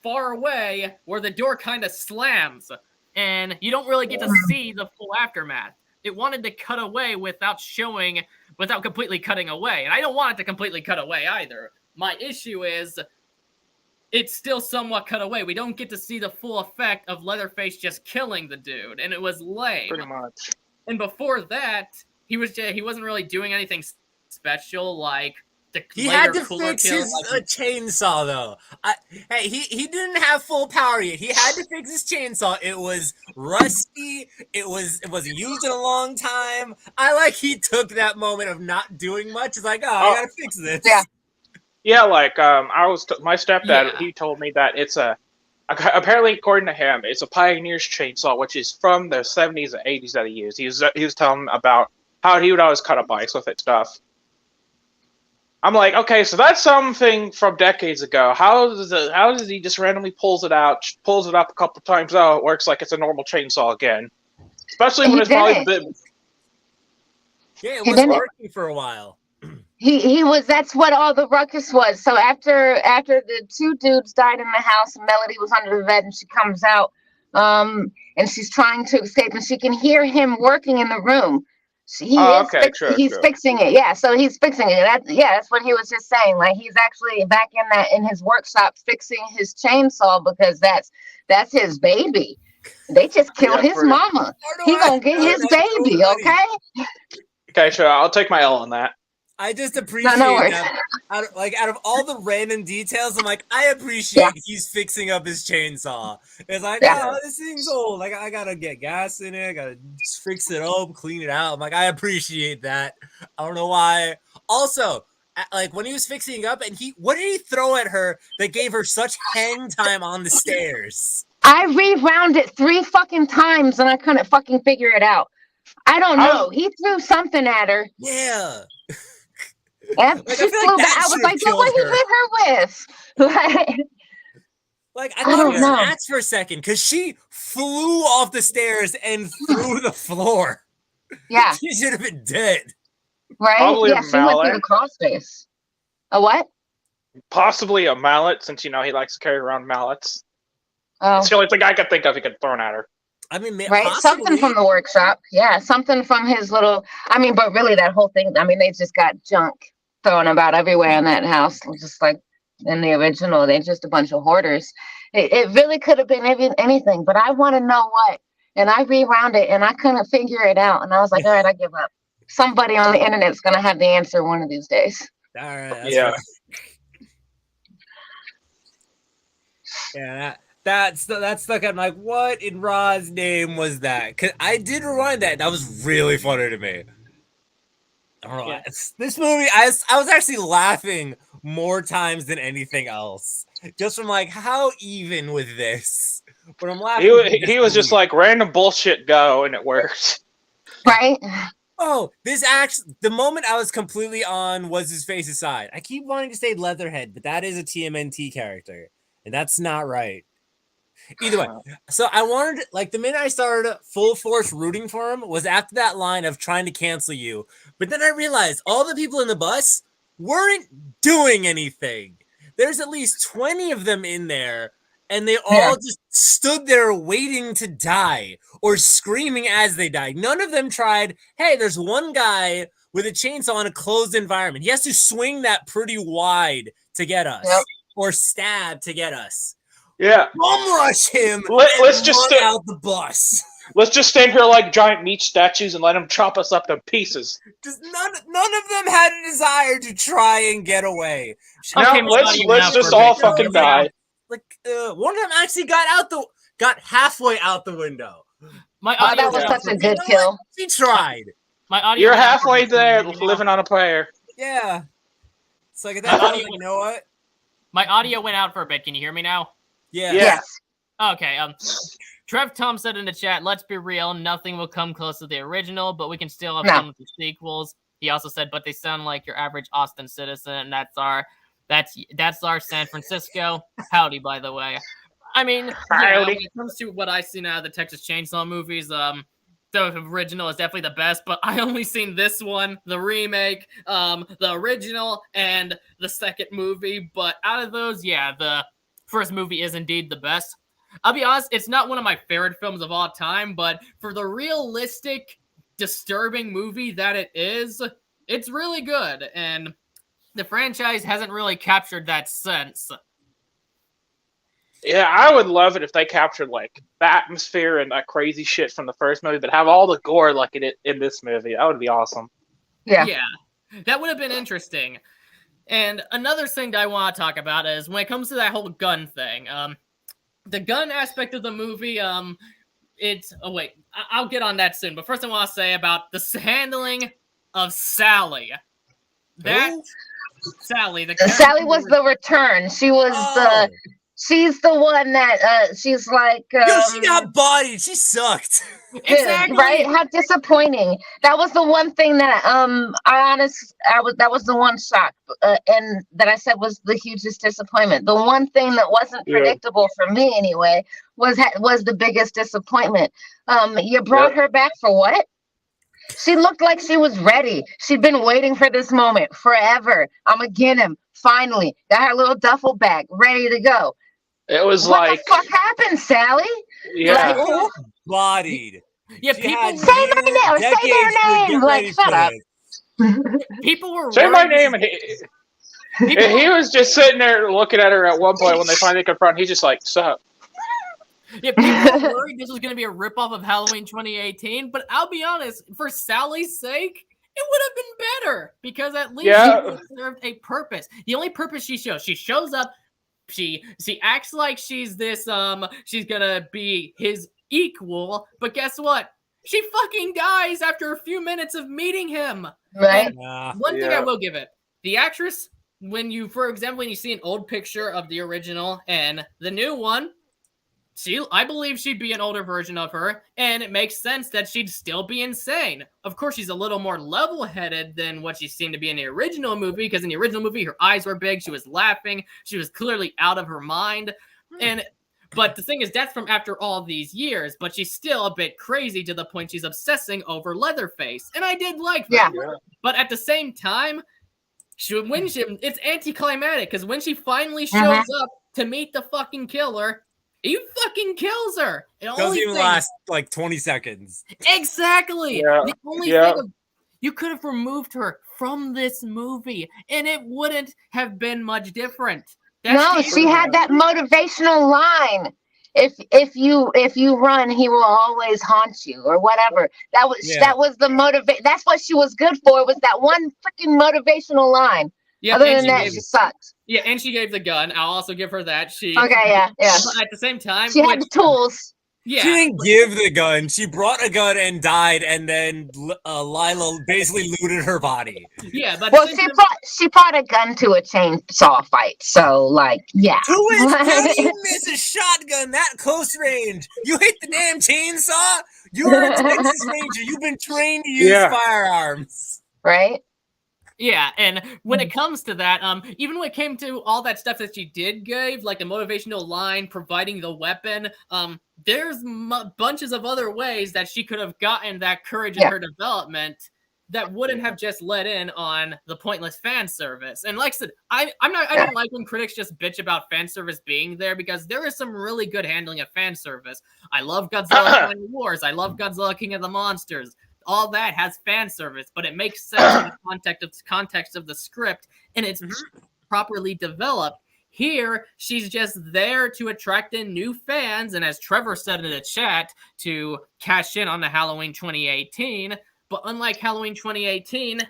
far away where the door kind of slams, and you don't really get to see the full aftermath. It wanted to cut away without completely cutting away, and I don't want it to completely cut away either. My issue is it's still somewhat cut away. We don't get to see the full effect of Leatherface just killing the dude, and it was lame. Pretty much. And before that, he wasn't really doing anything special, like the he had to cooler fix kills, his chainsaw though. He didn't have full power yet. He had to fix his chainsaw. It was rusty. It wasn't used in a long time. He took that moment of not doing much. It's like, I gotta fix this. Yeah, like my stepdad. He told me that it's apparently, according to him, it's a Pioneer's chainsaw, which is from the 70s and 80s that he used. He was telling me about how he would always cut up ice with it stuff. I'm like, okay, so that's something from decades ago. How does he just randomly pulls it up a couple times? Oh, it works like it's a normal chainsaw again. Especially when it's probably been. Yeah, it was working for a while. He was. That's what all the ruckus was. So after the two dudes died in the house, and Melody was under the bed, and she comes out, and she's trying to escape, and she can hear him working in the room. He's fixing it. Yeah, so he's fixing it. That's what he was just saying. Like he's actually back in his workshop fixing his chainsaw because that's his baby. They just killed his mama. He gonna get his baby, okay? Okay, sure. I'll take my L on that. I just appreciate that. out of all the random details, I'm like, I appreciate he's fixing up his chainsaw. It's like, oh, this thing's old. Like, I gotta get gas in it. I gotta just fix it up, clean it out. I'm like, I appreciate that. I don't know why. Also, like when he was fixing up, and what did he throw at her that gave her such hang time on the stairs? I rewound it 3 fucking times and I couldn't fucking figure it out. I don't know. He threw something at her. Yeah. And she flew back. I was like, what did he hit her with? Like, I thought it was an axe for a second because she flew off the stairs and through the floor. Yeah. She should have been dead. Right? Probably yeah, she went through the crawl space. A what? Possibly a mallet, since he likes to carry around mallets. Oh. It's the only thing I could think of he could throw at her. I mean, right? Possibly. Something from the workshop. Yeah, something from his little. I mean, but really, that whole thing. I mean, they just got junk thrown about everywhere in that house, just like in the original. They're just a bunch of hoarders. It really could have been anything, but I want to know what. And I rewound it, and I couldn't figure it out. And I was like, all right, I give up. Somebody on the internet's gonna have the answer one of these days. All right. Yeah. Yeah. That stuck out. I'm like, what in Ra's name was that? Because I did rewind that. That was really funny to me. I don't know. Yeah. This movie, I was actually laughing more times than anything else. Just from like, how even with this? But I'm laughing. He was just like, random bullshit go, and it worked. Right? Oh, the moment I was completely on was his face's side. I keep wanting to say Leatherhead, but that is a TMNT character. And that's not right. Either way, so I wanted, like, the minute I started full force rooting for him was after that line of trying to cancel you. But then I realized all the people in the bus weren't doing anything. There's at least 20 of them in there, and they all just stood there waiting to die or screaming as they died. None of them tried, hey, there's one guy with a chainsaw in a closed environment. He has to swing that pretty wide to get us or stab to get us. Yeah. Bum rush him. Let's just run out the bus. Let's just stand here like giant meat statues and let him chop us up to pieces. Just none of them had a desire to try and get away. Now let's just all fucking die. Like one of them actually got halfway out the window. That was such a good kill. He tried. You're halfway there, living on a prayer. Yeah. It's like at that point, you know what? My audio went out for a bit. Can you hear me now? Yeah. Yes. Okay. Trev Thom said in the chat, let's be real, nothing will come close to the original, but we can still have fun with the sequels. He also said, but they sound like your average Austin citizen, and that's our San Francisco. Howdy, by the way. I mean, when it comes to what I've seen out of the Texas Chainsaw movies, the original is definitely the best, but I only seen this one, the remake, the original, and the second movie. But out of those, the first movie is indeed the best. I'll be honest, it's not one of my favorite films of all time, but for the realistic, disturbing movie that it is, it's really good. And the franchise hasn't really captured that sense. Yeah, I would love it if they captured like the atmosphere and that crazy shit from the first movie, but have all the gore like it in this movie. That would be awesome. Yeah, that would have been interesting. And another thing that I want to talk about is when it comes to that whole gun thing. The gun aspect of the movie, I'll get on that soon. But first I want to say about the handling of Sally. Sally was the return. She was she's the one that she's like she got bodied. She sucked. Exactly. Right? How disappointing. That was the one thing that that was the one shock and that I said was the hugest disappointment. The one thing that wasn't predictable for me anyway was the biggest disappointment. You brought her back for what? She looked like she was ready. She'd been waiting for this moment forever. I'm gonna get him. Finally, got her little duffel bag ready to go. It was what the fuck happened, Sally? Yeah. Like, bodied. Yeah, people say their name. Like, shut up. People were say my name. And he was just sitting there looking at her at one point when they finally confront. He's just like, "Sup." Yeah, people were worried this was going to be a ripoff of Halloween 2018, but I'll be honest, for Sally's sake, it would have been better because at least Yeah. she served a purpose. The only purpose she shows up, she acts like she's this she's gonna be his equal, but guess what? She fucking dies after a few minutes of meeting him. Right. And Yeah. one thing I will give it, the actress, when you, for example, when you see an old picture of the original and the new one, I believe she'd be an older version of her, and it makes sense that she'd still be insane. Of course, she's a little more level-headed than what she seemed to be in the original movie, because in the original movie, her eyes were big, she was laughing, she was clearly out of her mind, but the thing is, that's from after all these years, but she's still a bit crazy to the point she's obsessing over Leatherface, and I did like that. Yeah. But at the same time, it's anticlimactic, because when she finally shows up to meet the fucking killer, he fucking kills her. Doesn't even last like 20 seconds. Exactly. Yeah. The only thing you could have removed her from this movie, and it wouldn't have been much different. She had that motivational line. If you run, he will always haunt you, or whatever. That was the motivate. That's what she was good for. Was that one freaking motivational line? Yeah, other than that, she sucked. Yeah, and she gave the gun. I'll also give her that. Yeah. But at the same time, she had the tools. Yeah, she didn't give the gun. She brought a gun and died, and then Lila basically looted her body. Yeah, but she brought a gun to a chainsaw fight. So, like, yeah. To which how do you miss a shotgun that close range? You hit the damn chainsaw. You're a Texas Ranger. You've been trained to use firearms, right? Yeah, and when it comes to that, even when it came to all that stuff that she did give, like the motivational line, providing the weapon, there's bunches of other ways that she could have gotten that courage in her development that wouldn't have just let in on the pointless fan service. And like I said, I don't like when critics just bitch about fan service being there, because there is some really good handling of fan service. I love Godzilla Final Wars. I love Godzilla King of the Monsters. All that has fan service, but it makes sense in the context of the script, and it's properly developed. Here, she's just there to attract in new fans, and as Trevor said in the chat, to cash in on the Halloween 2018. But unlike Halloween 2018,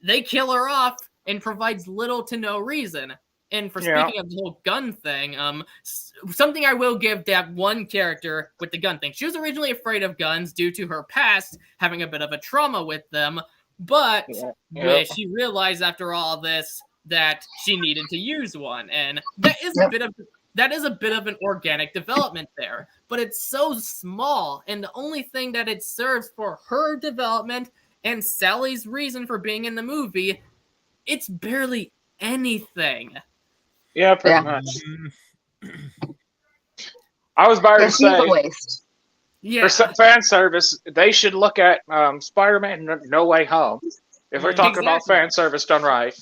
they kill her off and provides little to no reason. And for speaking of the whole gun thing, something I will give that one character with the gun thing. She was originally afraid of guns due to her past having a bit of a trauma with them, but she realized after all this that she needed to use one, and that is a bit of an organic development there. But it's so small, and the only thing that it serves for her development and Sally's reason for being in the movie, it's barely anything. Yeah, pretty much. I was about to say, for fan service, they should look at Spider-Man No Way Home. If we're talking about fan service done right.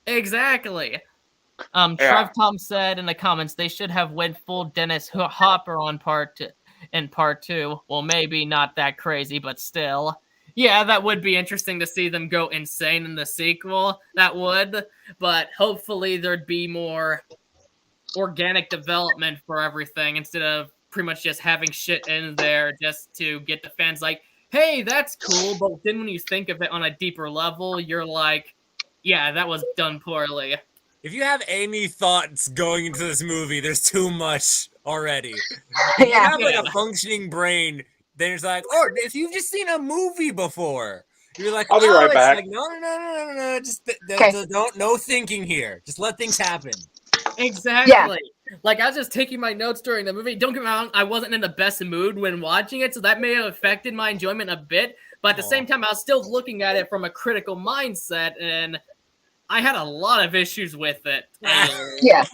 Exactly. Trev Thom said in the comments they should have went full Dennis Hopper on part 2. Well, maybe not that crazy, but still. Yeah, that would be interesting to see them go insane in the sequel. That would. But hopefully there'd be more organic development for everything instead of pretty much just having shit in there just to get the fans like, hey, that's cool. But then when you think of it on a deeper level, you're like, yeah, that was done poorly. If you have any thoughts going into this movie, there's too much already. If you have like a functioning brain, then it's like, or if you've just seen a movie before, you're like, I'll be right back. Like, no. Just no thinking here. Just let things happen. Exactly. Yeah. Like, I was just taking my notes during the movie. Don't get me wrong, I wasn't in the best mood when watching it, so that may have affected my enjoyment a bit. But at the same time, I was still looking at it from a critical mindset, and I had a lot of issues with it. Yeah.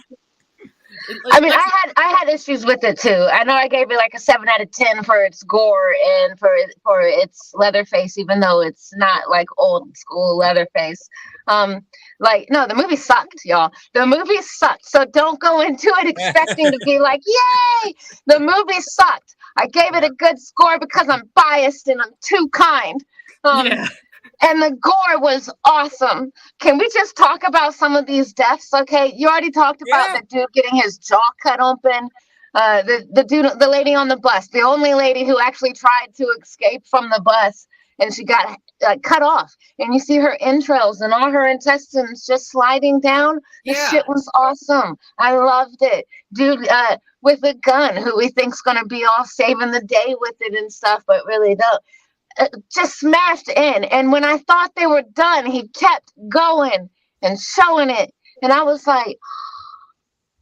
I mean, I had issues with it too. I know I gave it like a 7 out of 10 for its gore and for its Leatherface, even though it's not like old school Leatherface. No, the movie sucked, y'all. The movie sucked. So don't go into it expecting to be like, yay! The movie sucked. I gave it a good score because I'm biased and I'm too kind. And the gore was awesome. Can we just talk about some of these deaths? Okay, you already talked about the dude getting his jaw cut open. The lady on the bus, the only lady who actually tried to escape from the bus, and she got cut off, and you see her entrails and all her intestines just sliding down. The shit was awesome. I loved it. Dude with a gun who we think's gonna be all saving the day with it and stuff, but really just smashed in. And when I thought they were done, he kept going and showing it, and I was like,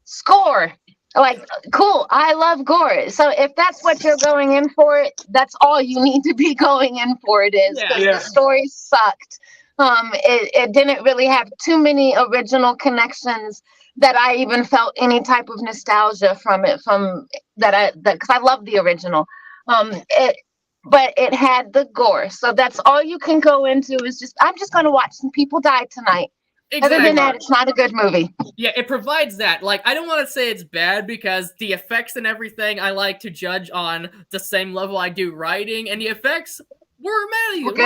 score. Like, cool. I love gore. So if that's what you're going in for, that's all you need to be going in for. It is, because the story sucked. It didn't really have too many original connections that I even felt any type of nostalgia from it. Because I love the original. But it had the gore. So that's all you can go into. Is I'm just going to watch some people die tonight. Exactly. Other than that, it's not a good movie. Yeah, it provides that. Like, I don't want to say it's bad, because the effects and everything I like to judge on the same level I do writing, and the effects were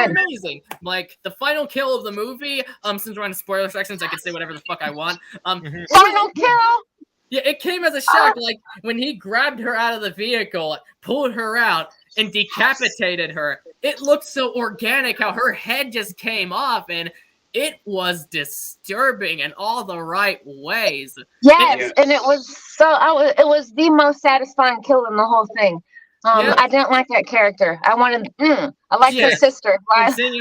amazing. Like, the final kill of the movie, since we're on spoiler sections, I can say whatever the fuck I want. Final kill? Yeah, it came as a shock. Like, when he grabbed her out of the vehicle, pulled her out, and decapitated her, it looked so organic how her head just came off, and it was disturbing in all the right ways. Yes, and it was it was the most satisfying kill in the whole thing. I didn't like that character. I wanted, I liked her sister,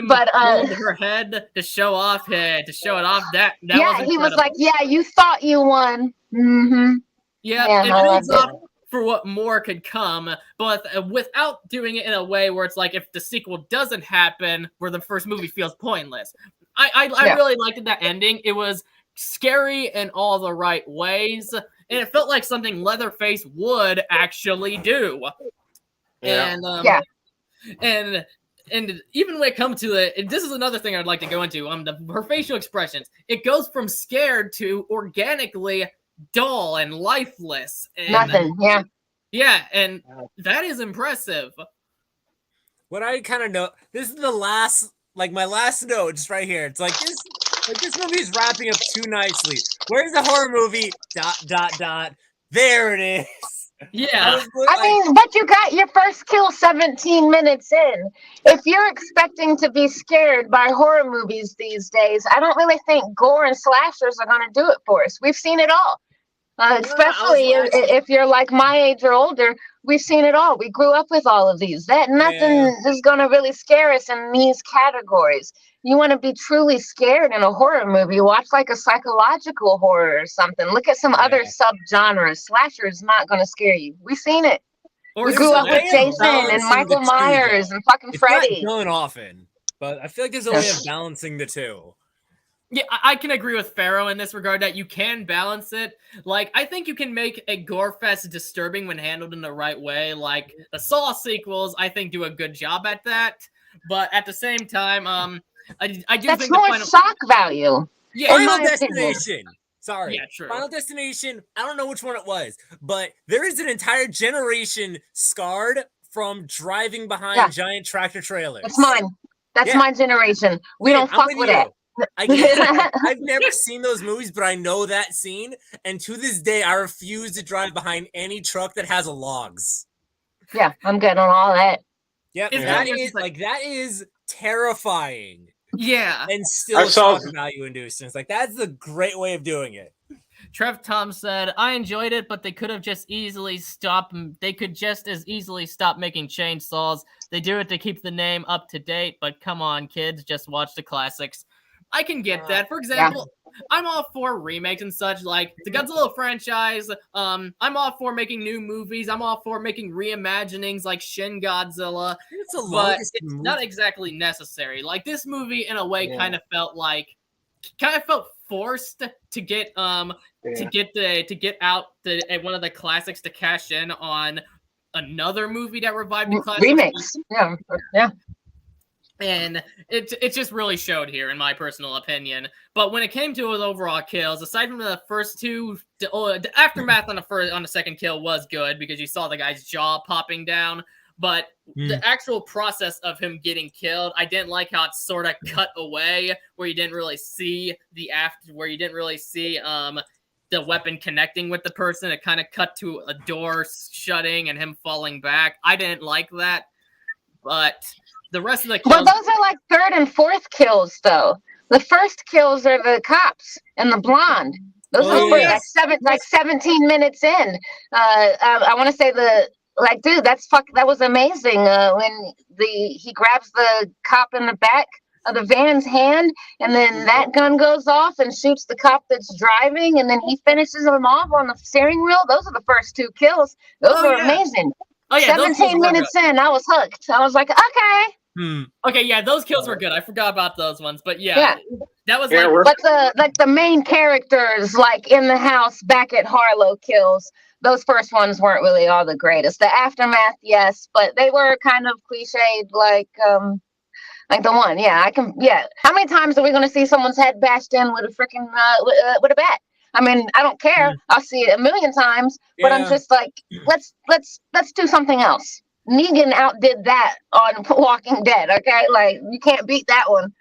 but her head to show off, to show it off. That was he was like, "Yeah, you thought you won." Mm-hmm. Yeah, it builds up for what more could come, but without doing it in a way where it's like, if the sequel doesn't happen, where the first movie feels pointless. I really liked that ending. It was scary in all the right ways, and it felt like something Leatherface would actually do. And even when it comes to it, this is another thing I'd like to go into. Her facial expressions. It goes from scared to organically dull and lifeless. And, nothing. Yeah, and that is impressive. What I kind of know, this is the last. Like, my last note, just right here. It's like this movie is wrapping up too nicely. Where's the horror movie? ... There it is. Yeah. I mean, but you got your first kill 17 minutes in. If you're expecting to be scared by horror movies these days, I don't really think gore and slashers are going to do it for us. We've seen it all. Especially if you're like my age or older, we've seen it all. We grew up with all of these. Nothing is going to really scare us in these categories. You want to be truly scared in a horror movie, watch like a psychological horror or something. Look at some other subgenres. Slasher is not going to scare you. We've seen it. We grew up with Jason and Michael Myers and fucking Freddy. It's not done often, but I feel like there's a way of balancing the two. Yeah, I can agree with Pharaoh in this regard that you can balance it. Like, I think you can make a gore fest disturbing when handled in the right way. Like, the Saw sequels, I think, do a good job at that. But at the same time, I do That's think more shock value. Yeah, Final Destination. Sorry. Yeah, true. Final Destination, I don't know which one it was, but there is an entire generation scarred from driving behind giant tractor trailers. That's mine. That's my generation. We don't fuck with it. I've never seen those movies, but I know that scene, and to this day, I refuse to drive behind any truck that has logs. Yeah, I'm good on all that. Yep, that is terrifying. Yeah, and still shock value inducing. It's like, that's a great way of doing it. Trev Thom said, "I enjoyed it, but they could have just easily stopped. They could just as easily stop making chainsaws. They do it to keep the name up to date, but come on, kids, just watch the classics." I can get that. For example, I'm all for remakes and such, like the Godzilla franchise. I'm all for making new movies. I'm all for making reimaginings like Shin Godzilla. But it's not exactly necessary. Like, this movie, in a way, kind of felt forced to get out one of the classics to cash in on another movie that revived the classics. Remakes. Yeah. And it just really showed here, in my personal opinion. But when it came to his overall kills, aside from the first two, the aftermath on the second kill was good, because you saw the guy's jaw popping down. But the actual process of him getting killed, I didn't like how it sort of cut away, where you didn't really see the weapon connecting with the person. It kind of cut to a door shutting and him falling back. I didn't like that, but the rest of the Well, kills. those are like third and fourth kills, though. The first kills are the cops and the blonde. Those Oh, are the yeah. first, like 17 minutes in. I want to say dude, that was amazing. When he grabs the cop in the back of the van's hand, and then that gun goes off and shoots the cop that's driving, and then he finishes him off on the steering wheel. Those are the first two kills. Those Oh, were yeah. amazing. Oh yeah, those kills 17 were minutes in, I was hooked. I was like, okay. Okay, yeah, those kills were good. I forgot about those ones, but Yeah. that was Yeah, like. we're But the main characters, like in the house back at Harlow kills, those first ones weren't really all the greatest. The aftermath, yes, but they were kind of cliched, like the one. Yeah. How many times are we gonna see someone's head bashed in with a freaking with a bat? I mean, I don't care. I'll see it a million times, but I'm Yeah. just like, let's do something else. Negan outdid that on Walking Dead. Okay, like you can't beat that one.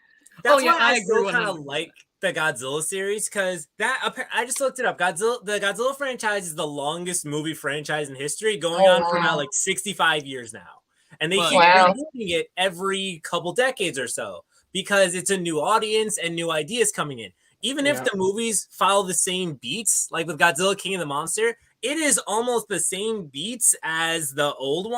That's yeah, why I I agree still 100%. kind of like the Godzilla series, because I just looked it up. The Godzilla franchise is the longest movie franchise in history, going on for about like 65 years now, and they Well, keep Wow. rebooting it every couple decades or so because it's a new audience and new ideas coming in. Even if the movies follow the same beats, like with Godzilla King of the Monster, it is almost the same beats as the old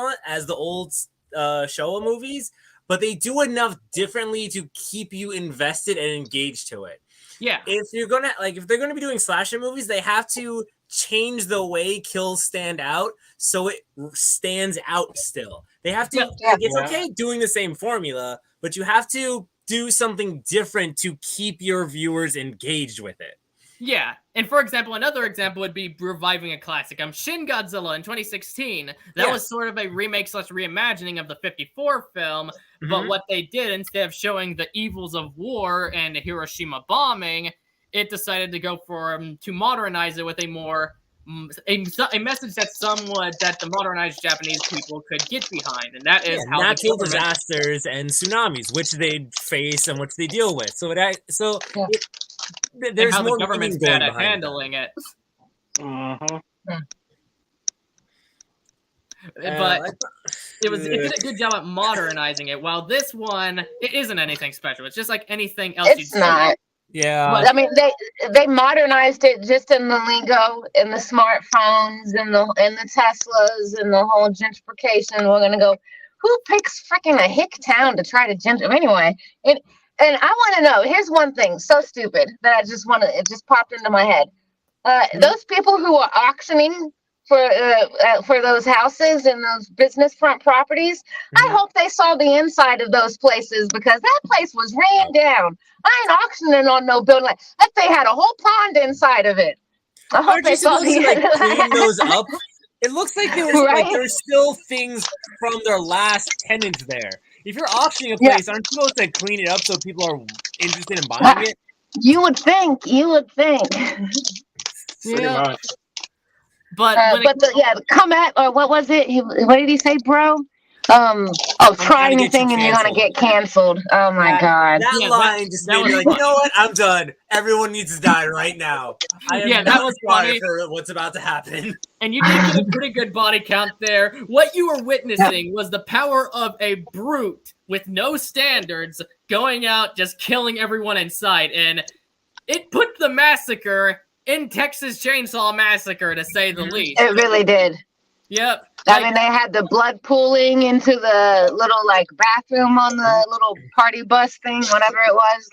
Showa movies, but they do enough differently to keep you invested and engaged to it. Yeah. If they're gonna be doing slasher movies, they have to change the way kills stand out so it stands out still. They have to it's okay doing the same formula, but you have to do something different to keep your viewers engaged with it. Yeah, and for example, another example would be reviving a classic. Shin Godzilla in 2016. That was sort of a remake / reimagining of the 54 film, but what they did, instead of showing the evils of war and the Hiroshima bombing, it decided to go to modernize it with a more a message that the modernized Japanese people could get behind, and that is how natural disasters and tsunamis, which they face and which they deal with. There's how more the government's meaning bad at behind handling it. Mhm. But it did a good job at modernizing it. While this one, it isn't anything special. It's just like anything else. It's not. Yeah. I mean, they modernized it just in the lingo, in the smartphones, and the Teslas, and the whole gentrification. We're gonna go. Who picks freaking a hick town to try to gentrify? Anyway, and I want to know. Here's one thing so stupid that it just popped into my head. Those people who are auctioning for those houses and those business front properties, I hope they saw the inside of those places, because that place was ran down. I ain't auctioning on no building like that. They had a whole pond inside of it. I hope they saw to clean those up. It looks like there's still things from their last tenants there. If you're auctioning a place, aren't you supposed to clean it up so people are interested in buying it? You would think. Pretty much. But come at, or what was it? What did he say, bro? Try anything and you're gonna get canceled. Oh my god. That line just made me like, you know what? I'm done. Everyone needs to die right now. That was funny for what's about to happen. And you did get a pretty good body count there. What you were witnessing was the power of a brute with no standards going out, just killing everyone in sight. And it put the massacre in Texas Chainsaw Massacre, to say the least. It really did. Yep. I mean, they had the blood pooling into the little bathroom on the little party bus thing, whatever it was.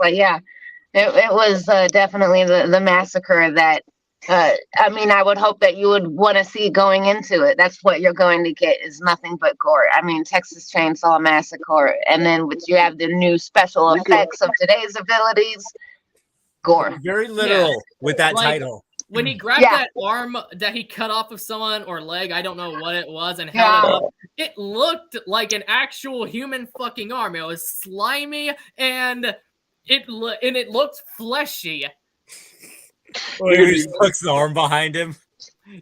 It was definitely the massacre that. I mean, I would hope that you would want to see going into it. That's what you're going to get, is nothing but gore. I mean, Texas Chainsaw Massacre, and then you have the new special effects of today's abilities. Gore. Very literal with that title. When he grabbed that arm that he cut off of someone, or leg, I don't know what it was, and held it up, it looked like an actual human fucking arm. It was slimy, and it looked fleshy. Or he just hooks the arm behind him.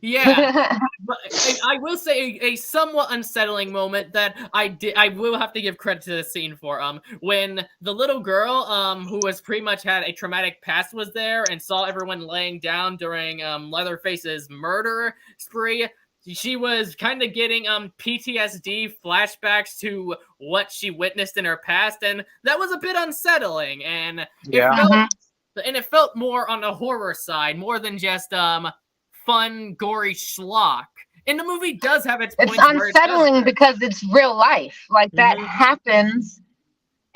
Yeah, but I will say a somewhat unsettling moment that I will have to give credit to the scene for. When the little girl, who was pretty much had a traumatic past, was there and saw everyone laying down during Leatherface's murder spree, she was kind of getting PTSD flashbacks to what she witnessed in her past, and that was a bit unsettling. And it felt more on the horror side, more than just fun, gory schlock. And the movie does have its points. It's unsettling because it's real life. Like that happens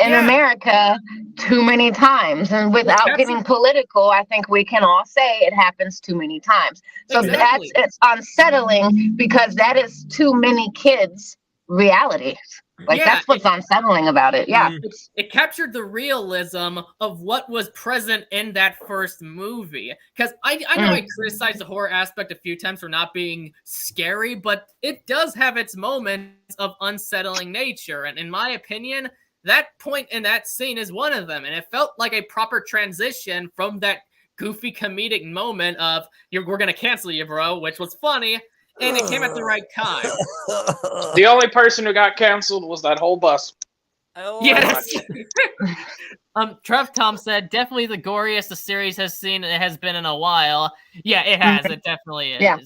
in America too many times. And without getting political, I think we can all say it happens too many times. So it's unsettling because that is too many kids' reality. Like that's what's unsettling about it. Yeah. It captured the realism of what was present in that first movie. Because I know I criticized the horror aspect a few times for not being scary, but it does have its moments of unsettling nature. And in my opinion, that point in that scene is one of them. And it felt like a proper transition from that goofy comedic moment of, we're going to cancel you, bro, which was funny. And it came at the right time. The only person who got canceled was that whole bus. Yes. Trev Thom said, definitely the goriest the series has seen. It has been in a while. Yeah, it has. It definitely is. Yeah.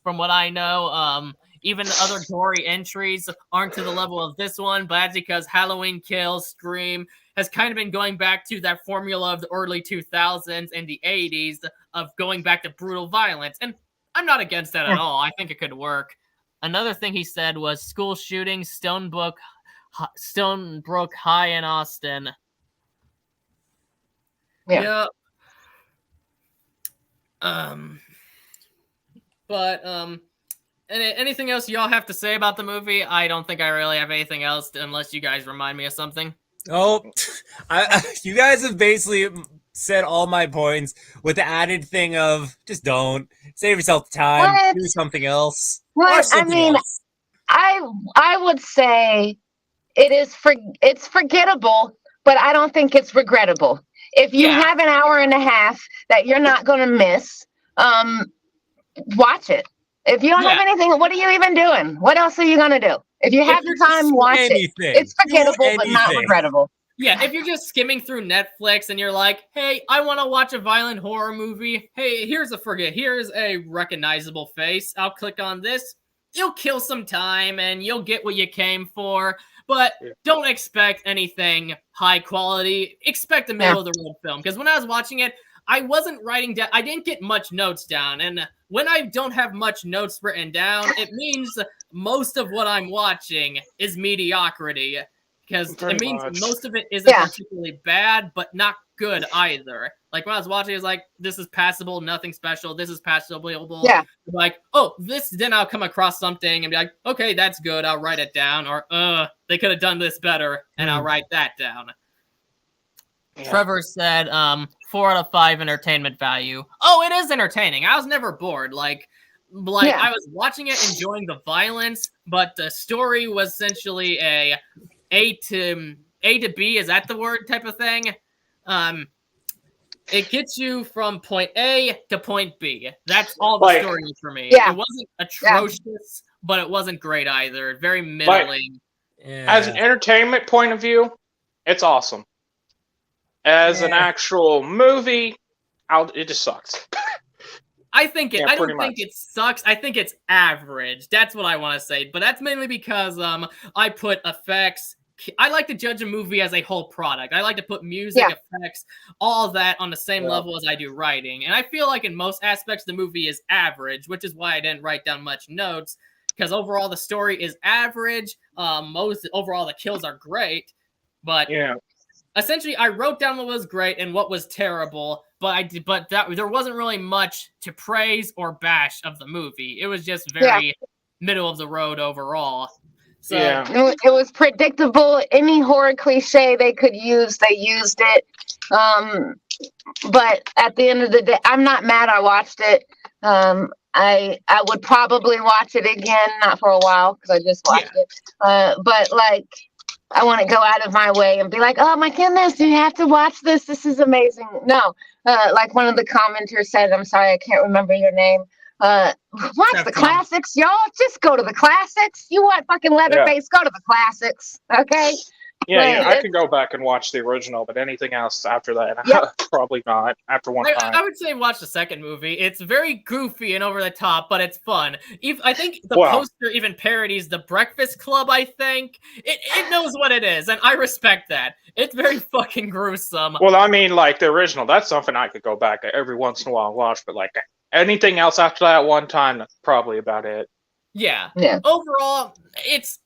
From what I know, even other gory entries aren't to the level of this one, but that's because Halloween Kills, Scream has kind of been going back to that formula of the early 2000s and the 80s of going back to brutal violence. And I'm not against that at all. I think it could work. Another thing he said was school shooting, Stonebrook High in Austin. Yeah. Anything else y'all have to say about the movie? I don't think I really have anything else unless you guys remind me of something. Oh, you guys have basically said all my points with the added thing of just don't save yourself the time, do something else. I would say it's forgettable, but I don't think it's regrettable. If you have an hour and a half that you're not going to miss, watch it. If you don't have anything, what are you even doing? What else are you going to do? If you have the time, watch it. It's forgettable, but not regrettable. Yeah, if you're just skimming through Netflix and you're like, hey, I want to watch a violent horror movie. Hey, here's a recognizable face. I'll click on this. You'll kill some time and you'll get what you came for. But don't expect anything high quality. Expect a middle of the road film. Because when I was watching it, I wasn't writing down. I didn't get much notes down. And when I don't have much notes written down, it means most of what I'm watching is mediocrity. Because it means most of it isn't particularly bad, but not good either. Like when I was watching, it was like, this is passable, nothing special. This is passable. Yeah. Like, then I'll come across something and be like, okay, that's good. I'll write it down. Or, they could have done this better, and I'll write that down. Yeah. Trevor said, 4 out of 5 entertainment value. Oh, it is entertaining. I was never bored. I was watching it, enjoying the violence, but the story was essentially A to B, is that the word type of thing? It gets you from point A to point B. That's all the story is for me. Yeah. It wasn't atrocious, but it wasn't great either. Very middling. As an entertainment point of view, it's awesome. As an actual movie, it just sucks. I don't think it sucks. I think it's average. That's what I want to say. But that's mainly because I put effects. I like to judge a movie as a whole product. I like to put music, effects, all that on the same level as I do writing. And I feel like in most aspects, the movie is average, which is why I didn't write down much notes. Because overall, the story is average. Overall, the kills are great. But essentially, I wrote down what was great and what was terrible. But there wasn't really much to praise or bash of the movie. It was just very middle of the road overall. So it was predictable. Any horror cliche they could use, they used it. But at the end of the day, I'm not mad I watched it. I would probably watch it again, not for a while because I just watched it. But I want to go out of my way and be like, oh my goodness, you have to watch this. This is amazing. No, like one of the commenters said, I'm sorry, I can't remember your name. Watch the classics, y'all. Just go to the classics. You want fucking Leatherface? Go to the classics, okay? Yeah, Right. I could go back and watch the original, but anything else after that, Yep. probably not. After one I time. would say watch the second movie. It's very goofy and over the top, but it's fun. I think the Well- poster even parodies The Breakfast Club, I think. It knows what it is, and I respect that. It's very fucking gruesome. Well, I mean, like the original, that's something I could go back every once in a while and watch, but like anything else after that one time, that's probably about it. Yeah. Yeah. Overall, it's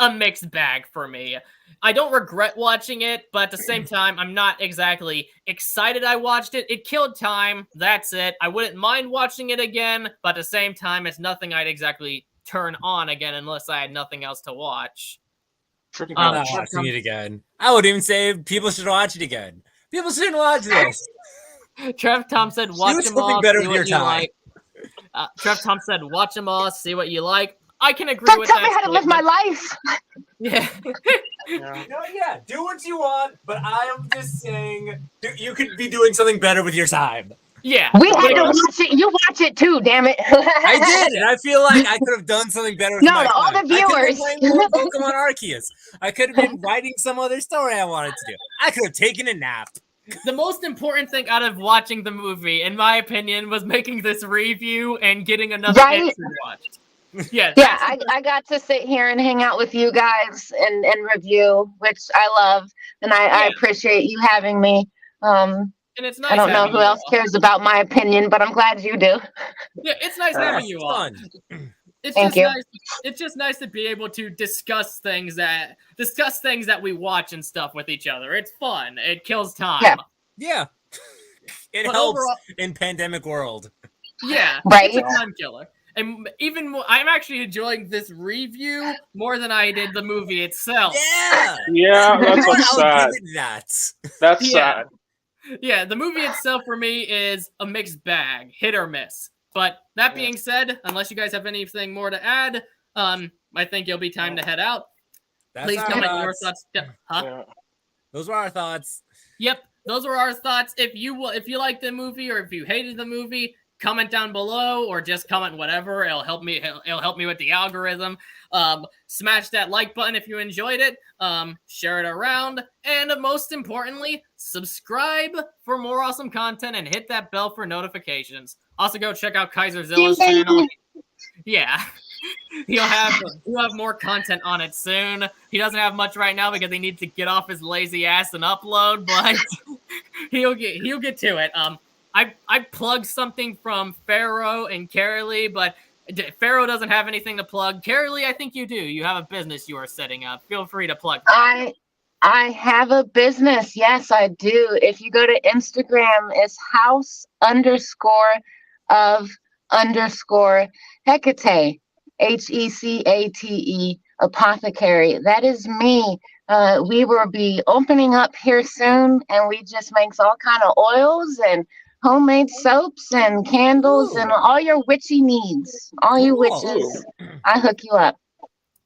a mixed bag for me. I don't regret watching it, but at the same time, I'm not exactly excited I watched it. It killed time. That's it. I wouldn't mind watching it again, but at the same time, it's nothing I'd exactly turn on again unless I had nothing else to watch. Pretty I'm much. not watching it again. I would even say people should watch it again. People shouldn't watch this. Trev Thom said, watch them something all, better see with your what you time. like. Trev Thom said, watch them all, see what you like. I can agree Don't with tell that me how to live my life. Yeah. Yeah. Yeah, do what you want, but I am just saying you could be doing something better with your time. Yeah. We had to Yeah. watch it. You watch it too, damn it. I did, and I feel like I could have done something better with No, my to time. all the I could have been viewers. playing more Pokemon Arceus. I could have been writing some other story I wanted to do. I could have taken a nap. The most important thing out of watching the movie, in my opinion, was making this review and getting another Right? entry watched. Yeah, Yeah, that's- I got to sit here and hang out with you guys and review, which I love, and I Yeah. appreciate you having me. and it's nice I don't know having who you else all. cares about my opinion, but I'm glad you do. Yeah, it's nice Yeah. having you It's all. fun. It's Thank just you. nice. It's just nice to be able to discuss things that we watch and stuff with each other. It's fun. It kills time. Yeah. Yeah. It But helps overall- in pandemic world. Yeah, Right. it's a time killer. And even more, I'm actually enjoying this review more than I did the movie itself. Yeah. Yeah, that's what's I'll sad. give it that. That's Yeah. sad. Yeah, the movie itself for me is a mixed bag, hit or miss. But that being said, unless you guys have anything more to add, I think it'll be time to head out. That's Please our comment your thoughts. thoughts. Huh? Yeah. Those were our thoughts. Yep, those were our thoughts. If you liked the movie or if you hated the movie, comment down below or just comment whatever. It'll help me. It'll help me with the algorithm. Smash that like button if you enjoyed it. Share it around, and most importantly, subscribe for more awesome content and hit that bell for notifications. Also, go check out Keizerzilla's channel. Yeah. He'll have more content on it soon. He doesn't have much right now because he needs to get off his lazy ass and upload, but he'll get to it. I plugged something from Pharaoh and Carolee, but Pharaoh doesn't have anything to plug. Carolee, I think you do. You have a business you are setting up. Feel free to plug that. I have a business. Yes, I do. If you go to Instagram, it's house_of_Hecate, HECATE apothecary. That is me. We will be opening up here soon, and we just makes all kind of oils and homemade soaps and candles and all your witchy needs. All you Cool. witches, I hook you up.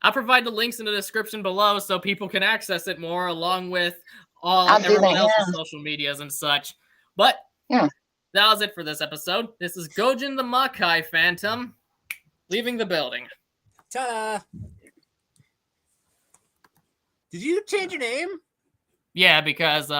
I'll provide the links in the description below so people can access it more, along with I'll do everyone that, else's yeah. social medias and such. But Yeah. that was it for this episode. This is Gojin the Makai Phantom leaving the building. Ta-da! Did you change your name? Yeah, because